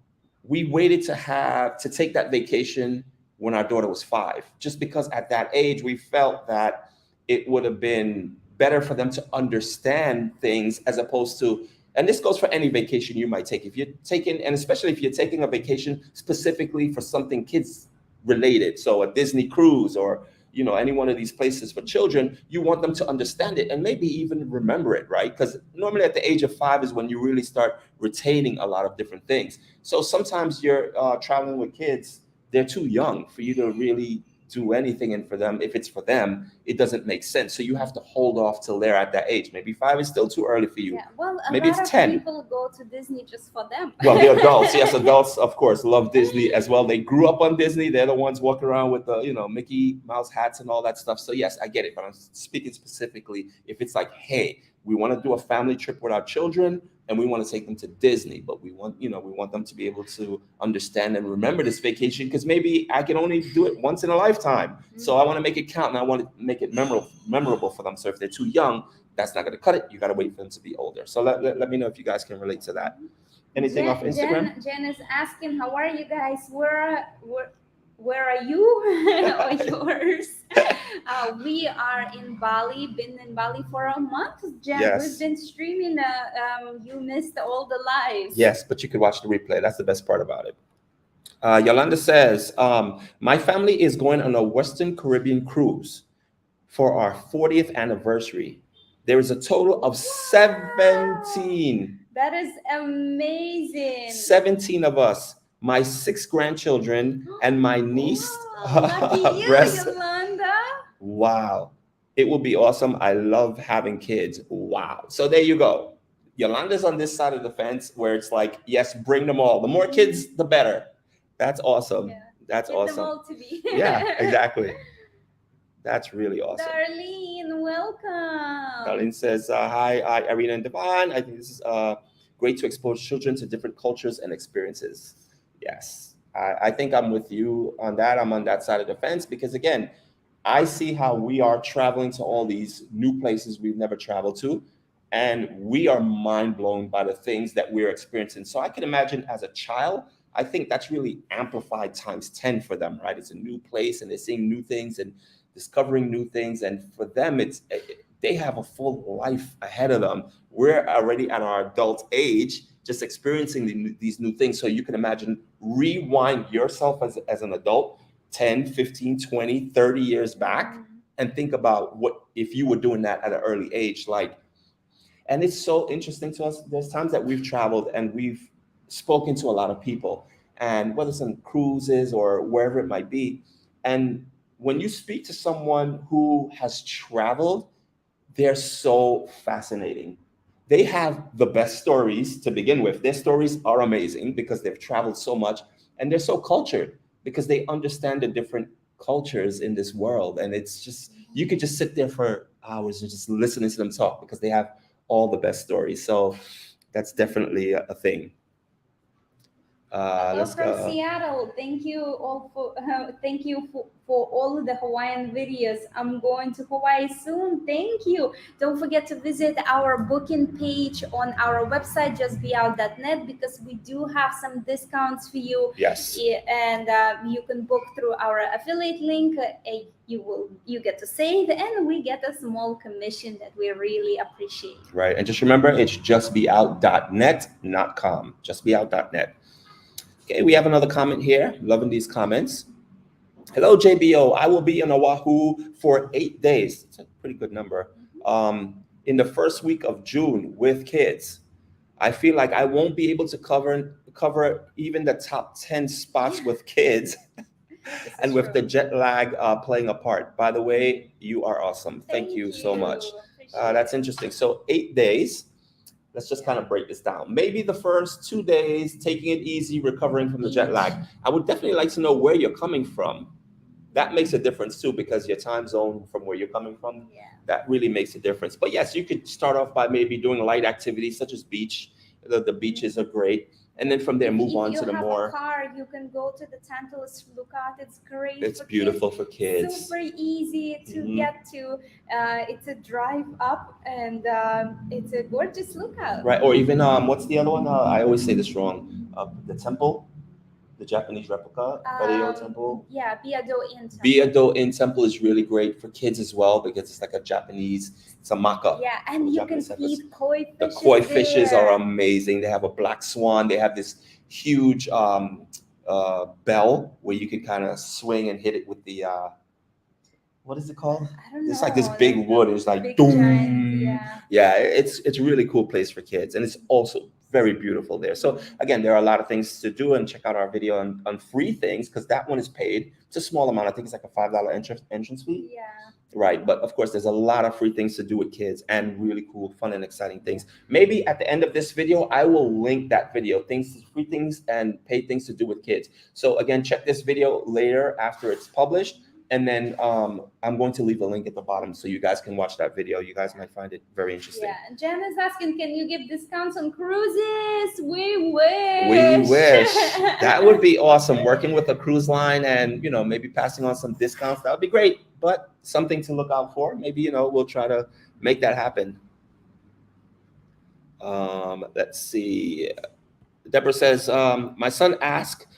we waited to take that vacation when our daughter was 5, just because at that age we felt that it would have been better for them to understand things as opposed to, and this goes for any vacation you might take. If you're taking, and especially if you're taking a vacation specifically for something kids related, so a Disney cruise or any one of these places for children, you want them to understand it and maybe even remember it, right? Because normally at the age of 5 is when you really start retaining a lot of different things. So sometimes you're traveling with kids, they're too young for you to really do anything, and for them, if it's for them, it doesn't make sense. So you have to hold off till they're at that age. Maybe 5 is still too early for you. Yeah, well, maybe lot it's of 10. people go to Disney just for them. Well, the adults, yes, adults, of course, love Disney as well. They grew up on Disney. They're the ones walking around with the, Mickey Mouse hats and all that stuff. So yes, I get it. But I'm speaking specifically if it's like, hey, we want to do a family trip with our children and we want to take them to Disney, but we want them to be able to understand and remember this vacation, because maybe I can only do it once in a lifetime. So I want to make it count, and I want to make it memorable for them. So if they're too young, that's not going to cut it. You got to wait for them to be older. So let me know if you guys can relate to that. Anything off Instagram? Jen is asking, how are you guys? Where are you? Or yours? We are in Bali, been in Bali for a month, Jen. Yes. We've been streaming. You missed all the lives. Yes, but you could watch the replay. That's the best part about it. Yolanda says, my family is going on a Western Caribbean cruise for our 40th anniversary. There is a total of 17. That is amazing. 17 of us. My 6 grandchildren and my niece. Wow, lucky you, Yolanda. Wow. It will be awesome. I love having kids. Wow. So there you go. Yolanda's on this side of the fence where it's like, yes, bring them all. The more kids, the better. That's awesome. Yeah. That's Get awesome. them all to be. Yeah, exactly. That's really awesome. Darlene, welcome. Darlene says, hi, Irina and Devon. I think this is great to expose children to different cultures and experiences. Yes, I think I'm with you on that. I'm on that side of the fence because, again, I see how we are traveling to all these new places we've never traveled to, and we are mind blown by the things that we're experiencing. So I can imagine as a child, I think that's really amplified times 10 for them, right? It's a new place and they're seeing new things and discovering new things. And for them, they have a full life ahead of them. We're already at our adult age, just experiencing these new things. So you can imagine, rewind yourself as an adult 10, 15, 20, 30 years back and think about what if you were doing that at an early age. And it's so interesting to us. There's times that we've traveled and we've spoken to a lot of people, and whether it's on cruises or wherever it might be. And when you speak to someone who has traveled, they're so fascinating. They have the best stories to begin with. Their stories are amazing because they've traveled so much, and they're so cultured because they understand the different cultures in this world. And it's just, you could just sit there for hours and just listening to them talk because they have all the best stories. So that's definitely a thing. Hello from Seattle. Thank you all for all of the Hawaiian videos. I'm going to Hawaii soon. Thank you. Don't forget to visit our booking page on our website, justbeout.net, because we do have some discounts for you. Yes. And you can book through our affiliate link. You get to save, and we get a small commission that we really appreciate. Right. And just remember, it's justbeout.net, not com. Justbeout.net. Okay, we have another comment here. Loving these comments. Hello, JBO. I will be in Oahu for 8 days. It's a pretty good number. In the first week of June with kids. I feel like I won't be able to cover even the top 10 spots with kids. And with the jet lag playing a part. By the way, you are awesome. Thank you so much. That's interesting. So 8 days. Let's just kind of break this down. Maybe the first 2 days, taking it easy, recovering from the jet lag. I would definitely like to know where you're coming from. That makes a difference too, because your time zone from where you're coming from, that really makes a difference. But yes, you could start off by maybe doing light activities such as beach. The beaches are great. And then from there, move on to the more. If you have a car, you can go to the Tantalus Lookout. It's great. It's beautiful for kids. Super easy to get to. It's a drive up, and it's a gorgeous lookout. Right. Or even what's the other one? I always say this wrong. The temple, the Japanese replica, Beio Temple. Yeah, Beio-In Temple. Beio-In Temple is really great for kids as well because it's like a Japanese. It's a maka. Yeah, and you can feed koi fishes. The koi fishes are amazing. They have a black swan. They have this huge bell where you can kind of swing and hit it with the what is it called? I don't know. It's like this big wood. It's like big doom. giant, yeah. Yeah, it's a really cool place for kids, and it's also very beautiful there. So again, there are a lot of things to do, and check out our video on free things, because that one is paid. It's a small amount. I think it's like a $5 entrance fee. Yeah. Right, but of course, there's a lot of free things to do with kids and really cool, fun, and exciting things. Maybe at the end of this video, I will link that video, free things and paid things to do with kids. So again, check this video later after it's published, and then I'm going to leave a link at the bottom so you guys can watch that video. You guys might find it very interesting. Yeah, Jen is asking, can you give discounts on cruises? We wish. We wish. That would be awesome. Working with a cruise line and, maybe passing on some discounts, that would be great. But something to look out for. Maybe, we'll try to make that happen. Let's see. Deborah says, my son asked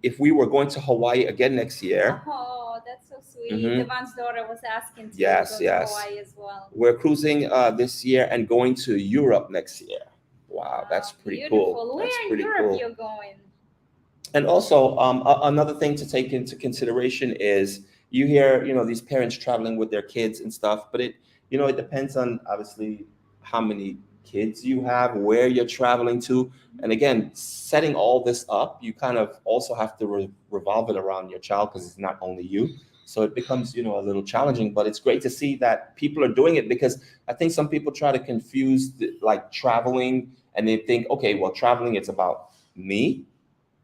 if we were going to Hawaii again next year. Oh, that's so sweet. Mhm. Devon's daughter was asking to Yes, go yes. to Hawaii as well. We're cruising this year and going to Europe next year. Wow, that's pretty beautiful. cool. Where That's in pretty Europe cool. you're going? And also, another thing to take into consideration is you hear, these parents traveling with their kids and stuff, but it depends on obviously how many kids you have, where you're traveling to. And again, setting all this up, you kind of also have to revolve it around your child, because it's not only you. So it becomes, a little challenging, but it's great to see that people are doing it, because I think some people try to confuse like traveling, and they think, okay, well, traveling, it's about me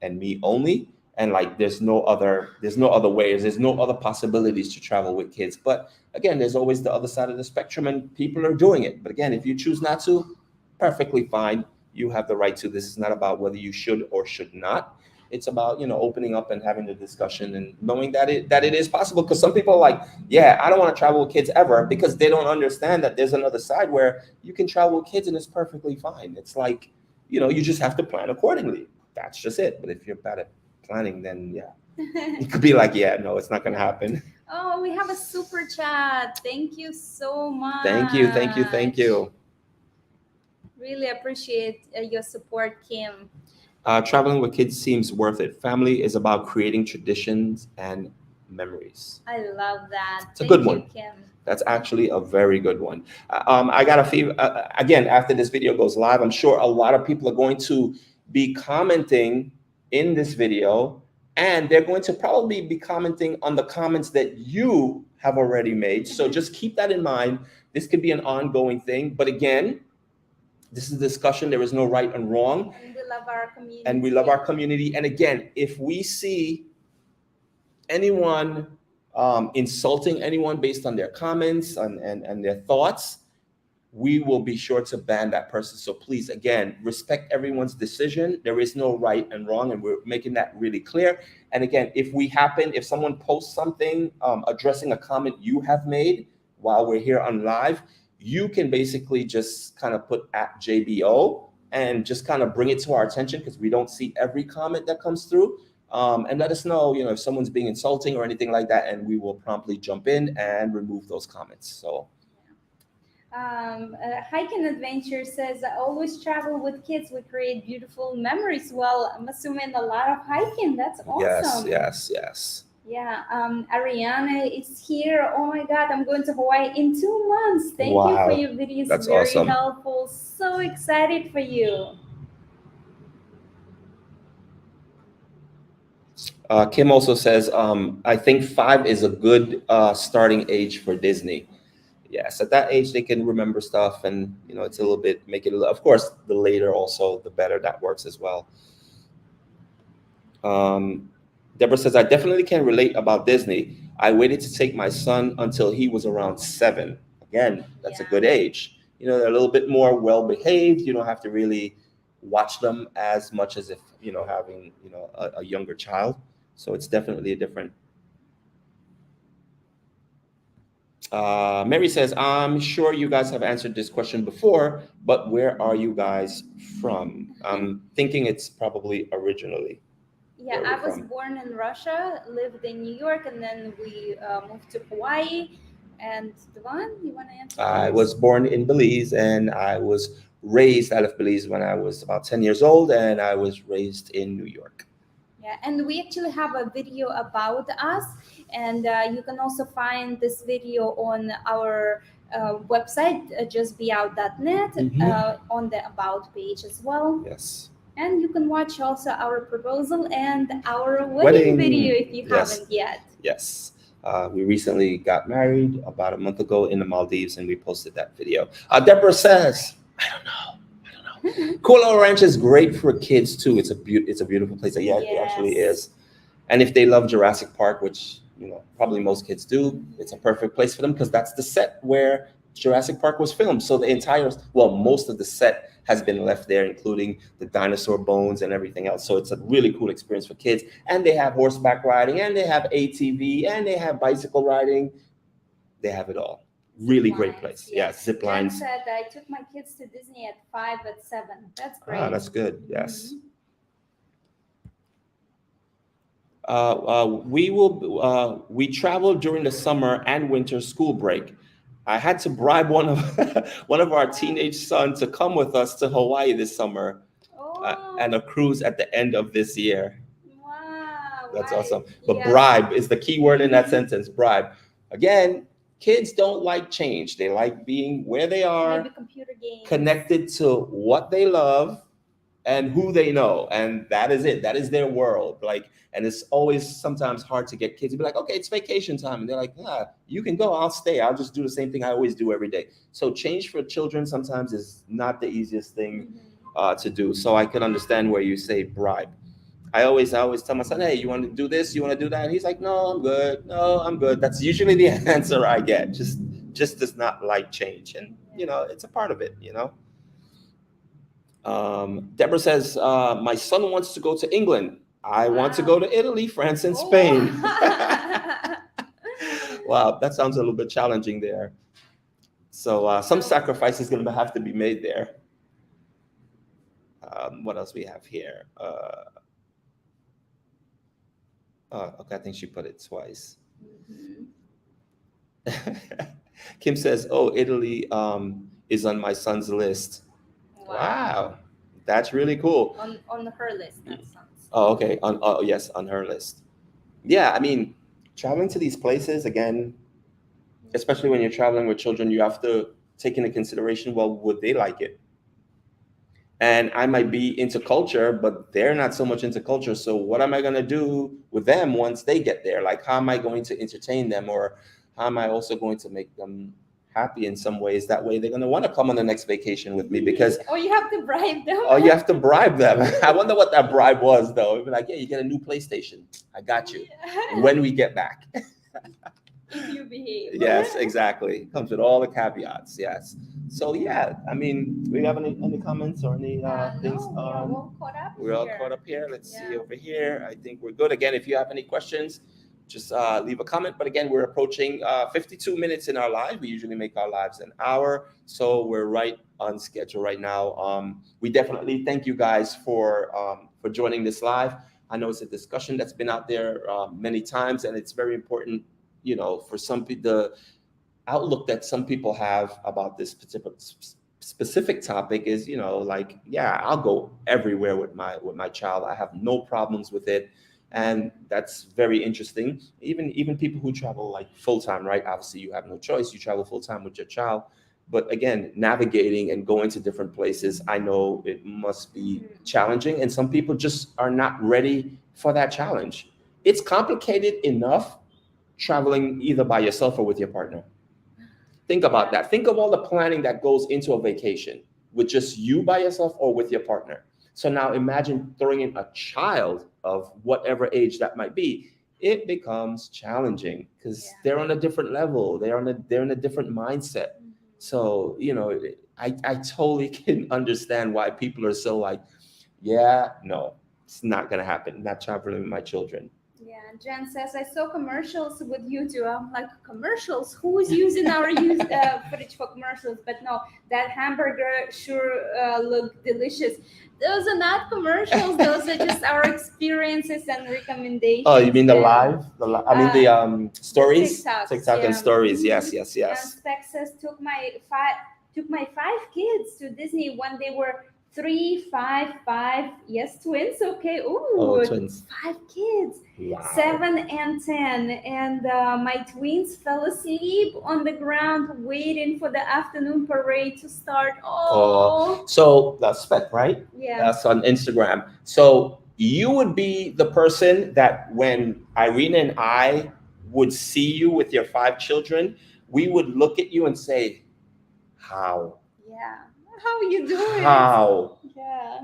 and me only, and like there's no other ways, there's no other possibilities to travel with kids. But again, there's always the other side of the spectrum, and people are doing it. But again, if you choose not to, perfectly fine. You have the right to. This is not about whether you should or should not. It's about opening up and having the discussion and knowing that it is possible. Because some people are like, yeah, I don't want to travel with kids ever, because they don't understand that there's another side where you can travel with kids and it's perfectly fine. It's like, you just have to plan accordingly. That's just it. But if you're bad at planning, then yeah, it could be like, yeah, no, it's not going to happen. Oh, we have a super chat. Thank you so much. Thank you. Really appreciate your support, Kim. Traveling with kids seems worth it. Family is about creating traditions and memories. I love that. It's a good one. Thank you, Kim. That's actually a very good one. I got a few, again, after this video goes live, I'm sure a lot of people are going to be commenting in this video, and they're going to probably be commenting on the comments that you have already made. So just keep that in mind. This could be an ongoing thing. But again, this is a discussion. There is no right and wrong. And we love our community. And we love our community. And again, if we see anyone insulting anyone based on their comments and their thoughts, we will be sure to ban that person. So please, again, respect everyone's decision. There is no right and wrong, and we're making that really clear. And again, if someone posts something addressing a comment you have made while we're here on live, you can basically just kind of put at JBO and just kind of bring it to our attention, because we don't see every comment that comes through. And let us know, if someone's being insulting or anything like that, and we will promptly jump in and remove those comments. So. Hiking Adventure says, I always travel with kids. We create beautiful memories. Well, I'm assuming a lot of hiking. That's awesome. Yes. Yeah. Ariana is here. Oh my God, I'm going to Hawaii in 2 months. Thank you for your videos. That's very awesome. Helpful. So excited for you. Kim also says, I think 5 is a good starting age for Disney. Yes, at that age they can remember stuff, and it's a little bit, of course, the later also the better that works as well. Deborah says, I definitely can relate about Disney. I waited to take my son until he was around 7. Again, that's a good age. They're a little bit more well behaved. You don't have to really watch them as much as if having a younger child. So it's definitely a different. Mary says, I'm sure you guys have answered this question before, but where are you guys from? I'm thinking it's probably originally. Yeah, I was born in Russia, lived in New York, and then we moved to Hawaii. And Devon, you want to answer? I was born in Belize, and I was raised out of Belize when I was about 10 years old, and I was raised in New York. Yeah, and we actually have a video about us, and you can also find this video on our website, justbeout.net, on the About page as well. Yes. And you can watch also our proposal and our wedding video if you haven't yet. Yes. We recently got married about a month ago in the Maldives, and we posted that video. Deborah says, I don't know. Coolao Ranch is great for kids too. It's a beautiful place. Yeah, it actually is. And if they love Jurassic Park, which probably most kids do, it's a perfect place for them because that's the set where Jurassic Park was filmed. So most of the set has been left there, including the dinosaur bones and everything else. So it's a really cool experience for kids. And they have horseback riding, and they have ATV, and they have bicycle riding. They have it all. Really great place. Yeah, zip lines. Jen said I took my kids to Disney at 5, at 7. That's great. That's good. Yes. We traveled during the summer and winter school break. I had to bribe one of our teenage sons to come with us to Hawaii this summer, and a cruise at the end of this year. Wow, that's awesome. But bribe is the key word in that sentence. Bribe. Again, kids don't like change. They like being where they are, maybe computer games, connected to what they love and who they know, and that is it. That is their world. And it's always sometimes hard to get kids to be like, okay, it's vacation time, and they're like, yeah, you can go, I'll stay, I'll just do the same thing I always do every day. So change for children sometimes is not the easiest thing to do. So I can understand where you say bribe. I always tell my son, hey, you want to do this, you want to do that, and he's like, no, I'm good. That's usually the answer I get. Just does not like change, and it's a part of it. Deborah says, my son wants to go to England. I want to go to Italy, France, and Spain. Wow, that sounds a little bit challenging there. So some sacrifice is going to have to be made there. What else we have here? Okay, I think she put it twice. Kim says, oh, Italy is on my son's list. Wow. That's really cool. On her list, not son's. Oh, okay. Yes, on her list. Yeah, I mean, traveling to these places, again, especially when you're traveling with children, you have to take into consideration, well, would they like it? And I might be into culture, but they're not so much into culture. So what am I going to do with them once they get there? Like, how am I going to entertain them? Or how am I also going to make them happy in some ways? That way they're going to want to come on the next vacation with me because... Or you have to bribe them. Oh, you have to bribe them. I wonder what that bribe was, though. It'd be like, yeah, you get a new PlayStation. I got you. When we get back. If you behave. Yes, exactly. Comes with all the caveats. Yes. So yeah, I mean, do we have any comments or any things? No, we're all caught up. We're all caught up here. Let's see over here. I think we're good. Again, if you have any questions, just leave a comment. But again, we're approaching 52 minutes in our live. We usually make our lives an hour, so we're right on schedule right now. We definitely thank you guys for joining this live. I know it's a discussion that's been out there many times, and it's very important. For some people, the outlook that some people have about this specific topic is, I'll go everywhere with my child. I have no problems with it. And that's very interesting. Even people who travel like full-time, right? Obviously you have no choice. You travel full-time with your child. But again, navigating and going to different places, I know it must be challenging. And some people just are not ready for that challenge. It's complicated enough traveling either by yourself or with your partner. Think about that. Think of all the planning that goes into a vacation with just you by yourself or with your partner. So now imagine throwing in a child of whatever age that might be. It becomes challenging because they're on a different level. They're in a different mindset. So, I totally can understand why people are so like, no, it's not going to happen. Not traveling with my children. Yeah, Jen says, I saw commercials with you too. I'm like, commercials? Who is using our footage for commercials? But no, that hamburger sure looked delicious. Those are not commercials. Those are just our experiences and recommendations. Oh, you mean the live? The stories? TikTok and stories. Yes. And Texas took my 5 kids to Disney when they were 3, 5, 5. Yes, twins. Okay. Ooh, Oh, twins. 5 kids. Wow. 7 and 10. And my twins fell asleep on the ground waiting for the afternoon parade to start. Oh. So that's Spec, right? Yeah. That's on Instagram. So you would be the person that when Irina and I would see you with your 5 children, we would look at you and say, how? Yeah. How you doing? How? Yeah.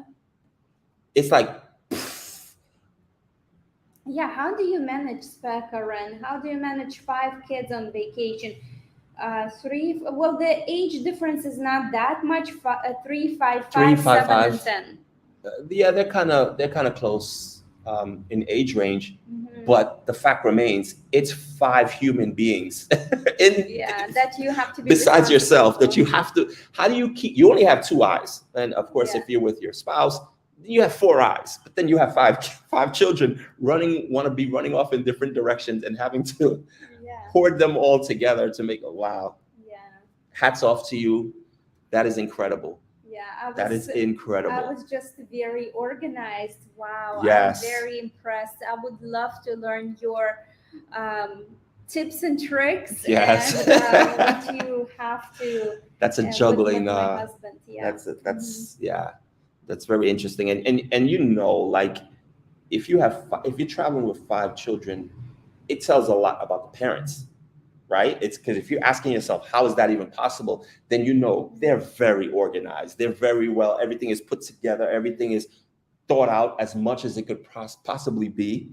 It's like, Yeah, how do you manage Spec, Karen? How do you manage 5 kids on vacation? 3, well, the age difference is not that much. 3, 5, 3, 5, 5, 7, 5. and 10. Yeah, they're kind of close in age range, Mhm. but the fact remains, it's 5 human beings Yeah, that you have to be besides responsible yourself that for. you have to. How do you keep? You only have 2 eyes, and of course, Yeah. if you're with your spouse, you have 4 eyes. But then you have 5 children want to be running off in different directions and having to Yeah. hoard them all together to make a wow. Yeah. Hats off to you. That is incredible. Yeah, That is I incredible. was just very organized. Wow, Yes. I'm very impressed. I would love to learn your tips and tricks Yes. and what you have to. That's a with juggling. my husband. Yeah. That's yeah. That's very interesting. And you know, like if you're traveling with 5 children, it tells a lot about the parents, right? It's because if you're asking yourself, how is that even possible? Then you know they're very organized. They're very well. Everything is put together. Everything is thought out as much as it could possibly be.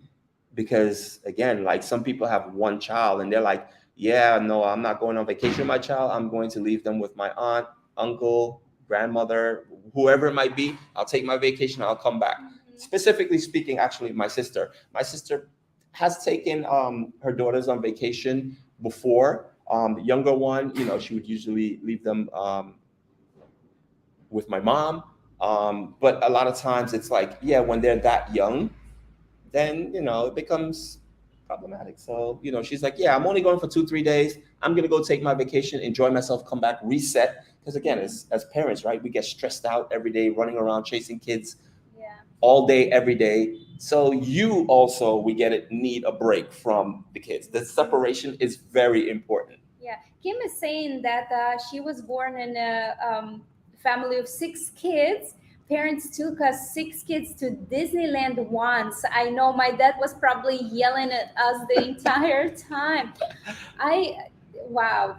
Because again, like some people have 1 child and they're like, yeah, no, I'm not going on vacation with my child. I'm going to leave them with my aunt, uncle, grandmother, whoever it might be. I'll take my vacation. I'll come back. Specifically speaking, actually, my sister has taken her daughters on vacation before. The younger one, she would usually leave them with my mom. But a lot of times it's like, yeah, when they're that young, then it becomes problematic. So she's like, yeah, I'm only going for 2-3 days. I'm gonna go take my vacation, enjoy myself, come back, reset. Because again, as parents, right, we get stressed out every day, running around chasing kids all day, every day. So you also, need a break from the kids. The separation is very important. Yeah, Kim is saying that she was born in a family of 6 kids. Parents took us 6 kids to Disneyland once. I know my dad was probably yelling at us the entire time. Wow.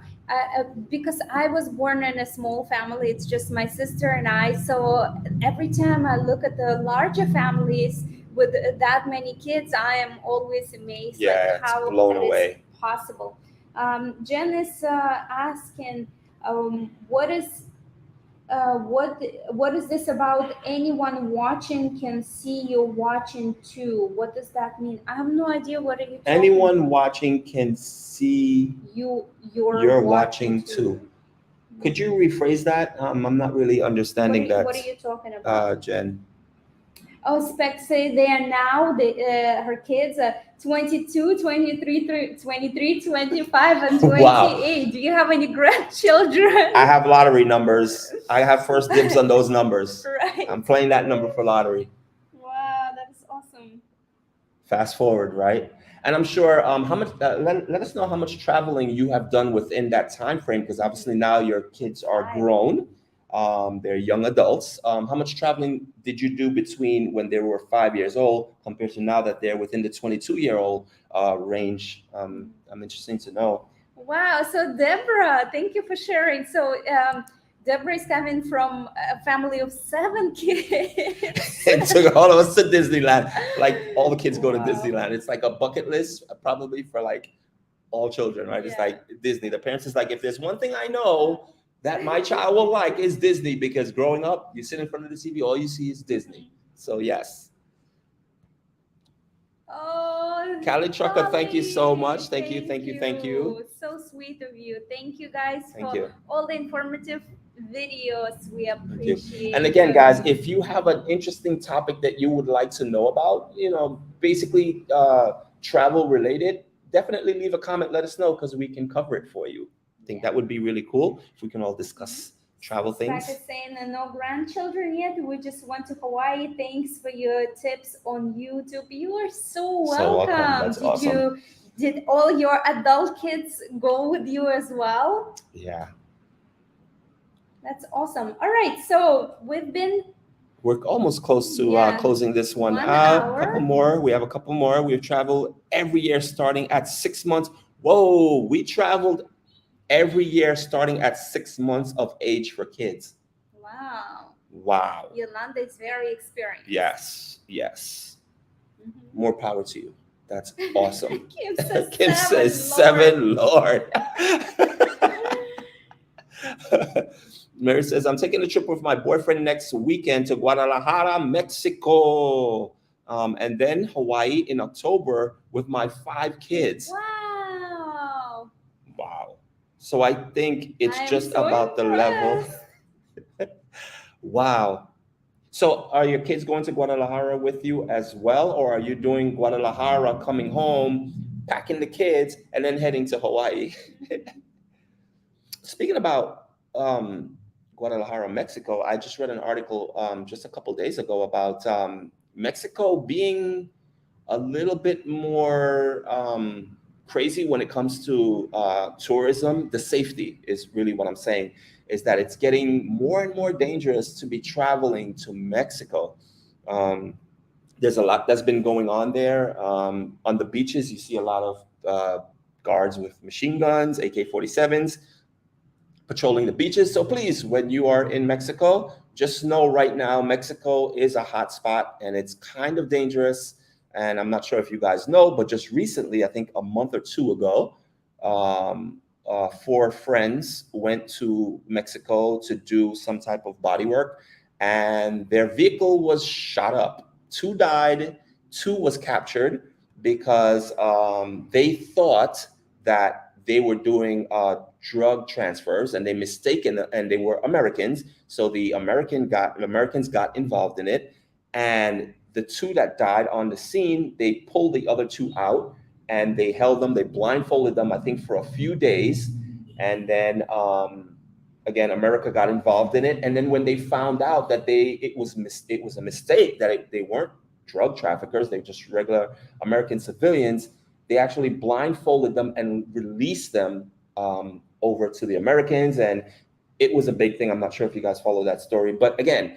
Because I was born in a small family, it's just my sister and I. So every time I look at the larger families with that many kids, I am always amazed, Yeah, like how it's blown that is away. possible. Jen is asking, what is this about? Anyone watching can see you watching too. What does that mean? I have no idea. What are you talking Anyone about? watching can see You're watching too. Could you rephrase that? I'm not really understanding that. What are you talking about? Jen. Oh, Spec say they are now, her kids are 22, 23, 23, 25, and 28. Wow. Do you have any grandchildren? I have lottery numbers. I have first dibs on those numbers. Right. I'm playing that number for lottery. Wow, that's awesome. Fast forward, right? And I'm sure how much. Let us know how much traveling you have done within that time frame, because obviously now your kids are grown. They're young adults. How much traveling did you do between when they were 5 years old compared to now that they're within the 22-year-old range? I'm interested to know. Wow. So Deborah, thank you for sharing. So Deborah is coming from a family of 7 kids. It took all of us to Disneyland. Like all the kids go to Wow. Disneyland. It's like a bucket list, probably for like all children, right? It's like Disney. The parents is like, if there's one thing I know that my child will like is Disney, because growing up, you sit in front of the TV, all you see is Disney. So yes. Oh, Cali Trucker, thank you so much. Thank you. So sweet of you. Thank you guys Thank you. all the informative videos. We appreciate And again, guys, if you have an interesting topic that you would like to know about, basically travel related, definitely leave a comment. Let us know, because we can cover it for you. I think that would be really cool if we can all discuss travel things. Becca saying no grandchildren yet. We just went to Hawaii. Thanks for your tips on YouTube. You are so welcome. That's awesome. Did all your adult kids go with you as well? Yeah. That's awesome. All right, so we're almost close to closing this one 1 out. hour. A couple more. We have a couple more. We've traveled every year starting at 6 months. Whoa, we traveled every year starting at 6 months of age for kids. Wow. Yolanda is very experienced. Yes. More power to you. That's awesome. Kim says, seven, Lord. Mary says, I'm taking a trip with my boyfriend next weekend to Guadalajara, Mexico. And then Hawaii in October with my 5 kids. Wow. So I think it's just so about impressed. The level. Wow. So are your kids going to Guadalajara with you as well? Or are you doing Guadalajara, coming home, packing the kids, and then heading to Hawaii? Speaking about Guadalajara, Mexico, I just read an article just a couple days ago about Mexico being a little bit more crazy when it comes to tourism. The safety is really what I'm saying, is that it's getting more and more dangerous to be traveling to Mexico. There's a lot that's been going on there. On the beaches, you see a lot of guards with machine guns, AK-47s, patrolling the beaches. So please, when you are in Mexico, just know right now, Mexico is a hot spot and it's kind of dangerous. And I'm not sure if you guys know, but just recently, I think a month or 2 ago, 4 friends went to Mexico to do some type of body work, and their vehicle was shot up. 2 died, 2 was captured because they thought that they were doing drug transfers, and and they were Americans. So the Americans got involved in it, and the 2 that died on the scene, they pulled the other 2 out and they held them, they blindfolded them, I think for a few days. And then again, America got involved in it. And then when they found out that it was a mistake, that they weren't drug traffickers, they were just regular American civilians, they actually blindfolded them and released them over to the Americans. And it was a big thing. I'm not sure if you guys follow that story, but again,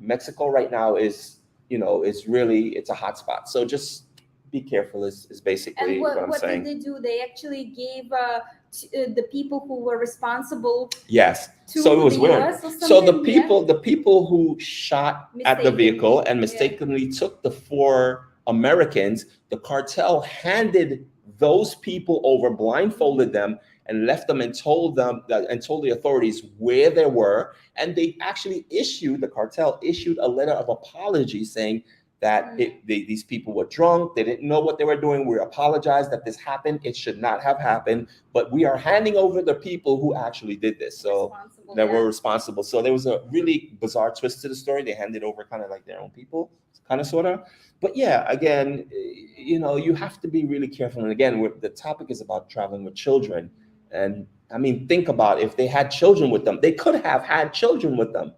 Mexico right now is, it's a hot spot. So just be careful is basically and what I'm what saying. Did they do? They actually gave the people who were responsible. Yes. To so it was the weird. US or So the something, people who shot at the vehicle and mistakenly took the 4 Americans, the cartel handed those people over, blindfolded them, and left them and told the authorities where they were. And they actually the cartel issued a letter of apology saying that these people were drunk, they didn't know what they were doing. We apologize that this happened. It should not have happened, but we are handing over the people who actually did this. So that were responsible. So there was a really bizarre twist to the story. They handed over kind of like their own people, kind of, sort of. But yeah, again, you have to be really careful. And again, the topic is about traveling with children. And I mean, think about if they had children with them, they could have had children with them.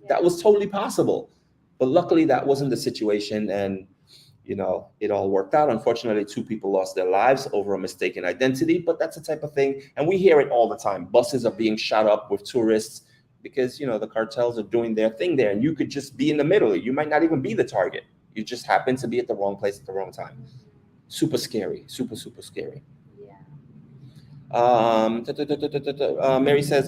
That was totally possible. But luckily that wasn't the situation. And, it all worked out. Unfortunately, 2 people lost their lives over a mistaken identity, but that's the type of thing. And we hear it all the time. Buses are being shot up with tourists because, the cartels are doing their thing there. And you could just be in the middle. You might not even be the target. You just happen to be at the wrong place at the wrong time. Super scary. Super, super scary. Mary says,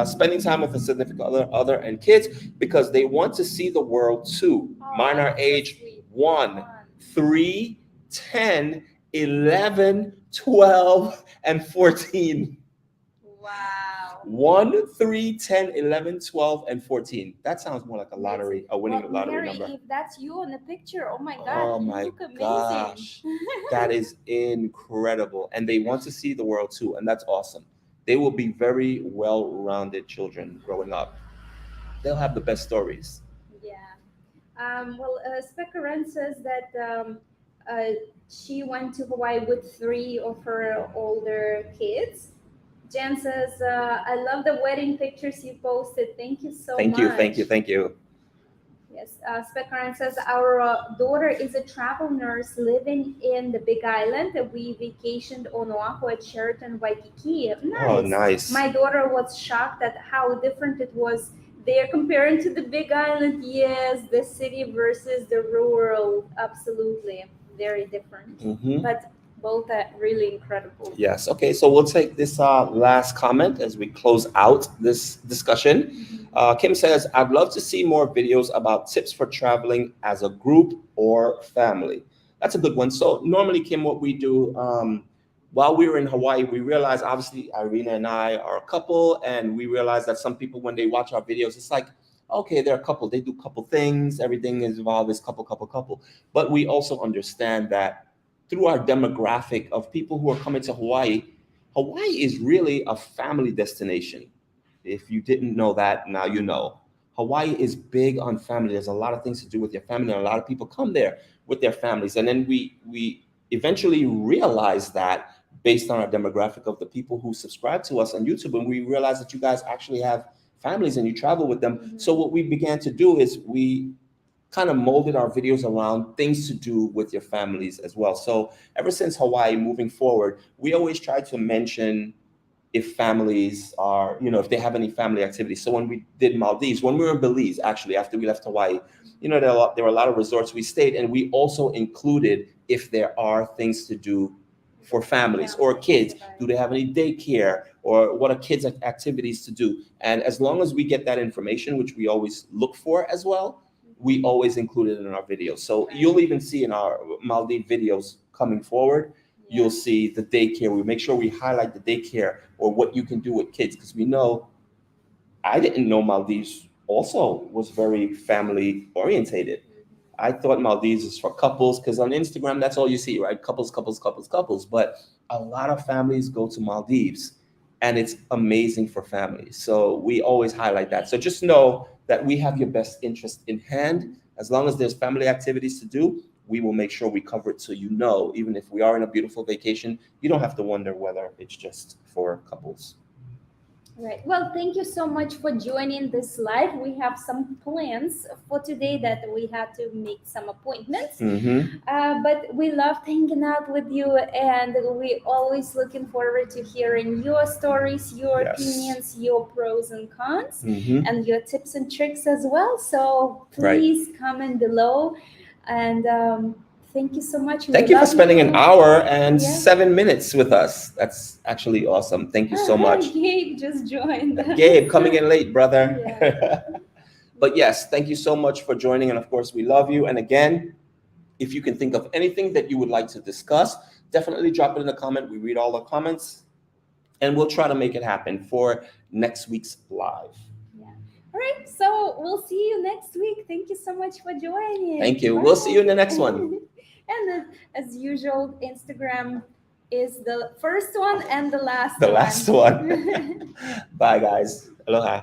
spending time with a significant other and kids because they want to see the world too. Mine are age 1, 3, 10, 11, 12, and 14. Wow. 1, 3, 10, 11, 12, and 14. That sounds more like a lottery, a winning lottery Mary, number. if that's you in the picture, oh my God, oh my you look amazing. gosh, that is incredible. And they want to see the world too, and that's awesome. They will be very well-rounded children growing up. They'll have the best stories. Well, Specaren says that she went to Hawaii with 3 of her older kids. Jen says, I love the wedding pictures you posted. Thank you so Thank much. you, thank you, thank you. Yes, Spekaran says, our daughter is a travel nurse living in the Big Island. We vacationed on Oahu at Sheraton Waikiki. Nice. Oh, nice. My daughter was shocked at how different it was there comparing to the Big Island. Yes, the city versus the rural. Absolutely. Very different. But both are really incredible. Yes. Okay. So we'll take this last comment as we close out this discussion. Kim says, "I'd love to see more videos about tips for traveling as a group or family." That's a good one. So normally, Kim, what we do while we were in Hawaii, we realized obviously Irina and I are a couple, and we realized that some people, when they watch our videos, it's like, okay, they're a couple. They do couple things. Everything is involved is couple, couple, couple. But we also understand that through our demographic of people who are coming to Hawaii, Hawaii is really a family destination. If you didn't know that, now you know. Hawaii is big on family. There's a lot of things to do with your family, and a lot of people come there with their families. And then we eventually realized that based on our demographic of the people who subscribe to us on YouTube, and we realized that you guys actually have families and you travel with them. So what we began to do is we kind of molded our videos around things to do with your families as well. So ever since Hawaii, moving forward, we always try to mention if families are, if they have any family activities. So when we did Maldives, when we were in Belize, actually, after we left Hawaii, there were a lot of resorts we stayed, and we also included if there are things to do for families or kids. Do they have any daycare, or what are kids' activities to do? And as long as we get that information, which we always look for as well, we always include it in our videos. So you'll even see in our Maldives videos coming forward, you'll see the daycare. We make sure we highlight the daycare or what you can do with kids, because we know, I didn't know Maldives also was very family orientated. I thought Maldives is for couples, because on Instagram, that's all you see, right? Couples, couples, couples, couples. But a lot of families go to Maldives, and it's amazing for families. So we always highlight that. So just know that we have your best interest in hand. As long as there's family activities to do, we will make sure we cover it, so even if we are in a beautiful vacation, you don't have to wonder whether it's just for couples. Right. Well, thank you so much for joining this live. We have some plans for today that we had to make some appointments. But we loved hanging out with you, and we always looking forward to hearing your stories, your opinions, your pros and cons, and your tips and tricks as well. So please comment below, and thank you so much. Thank you for spending an hour and 7 minutes with us. That's actually awesome. Thank you so much. Gabe just joined. Gabe, coming in late, brother. But yes, thank you so much for joining. And of course, we love you. And again, if you can think of anything that you would like to discuss, definitely drop it in a comment. We read all the comments, and we'll try to make it happen for next week's live. All right, so we'll see you next week. Thank you so much for joining. Thank you. Bye. We'll see you in the next one. And as usual, Instagram is the first one and the last one. The last one. Bye, guys. Aloha.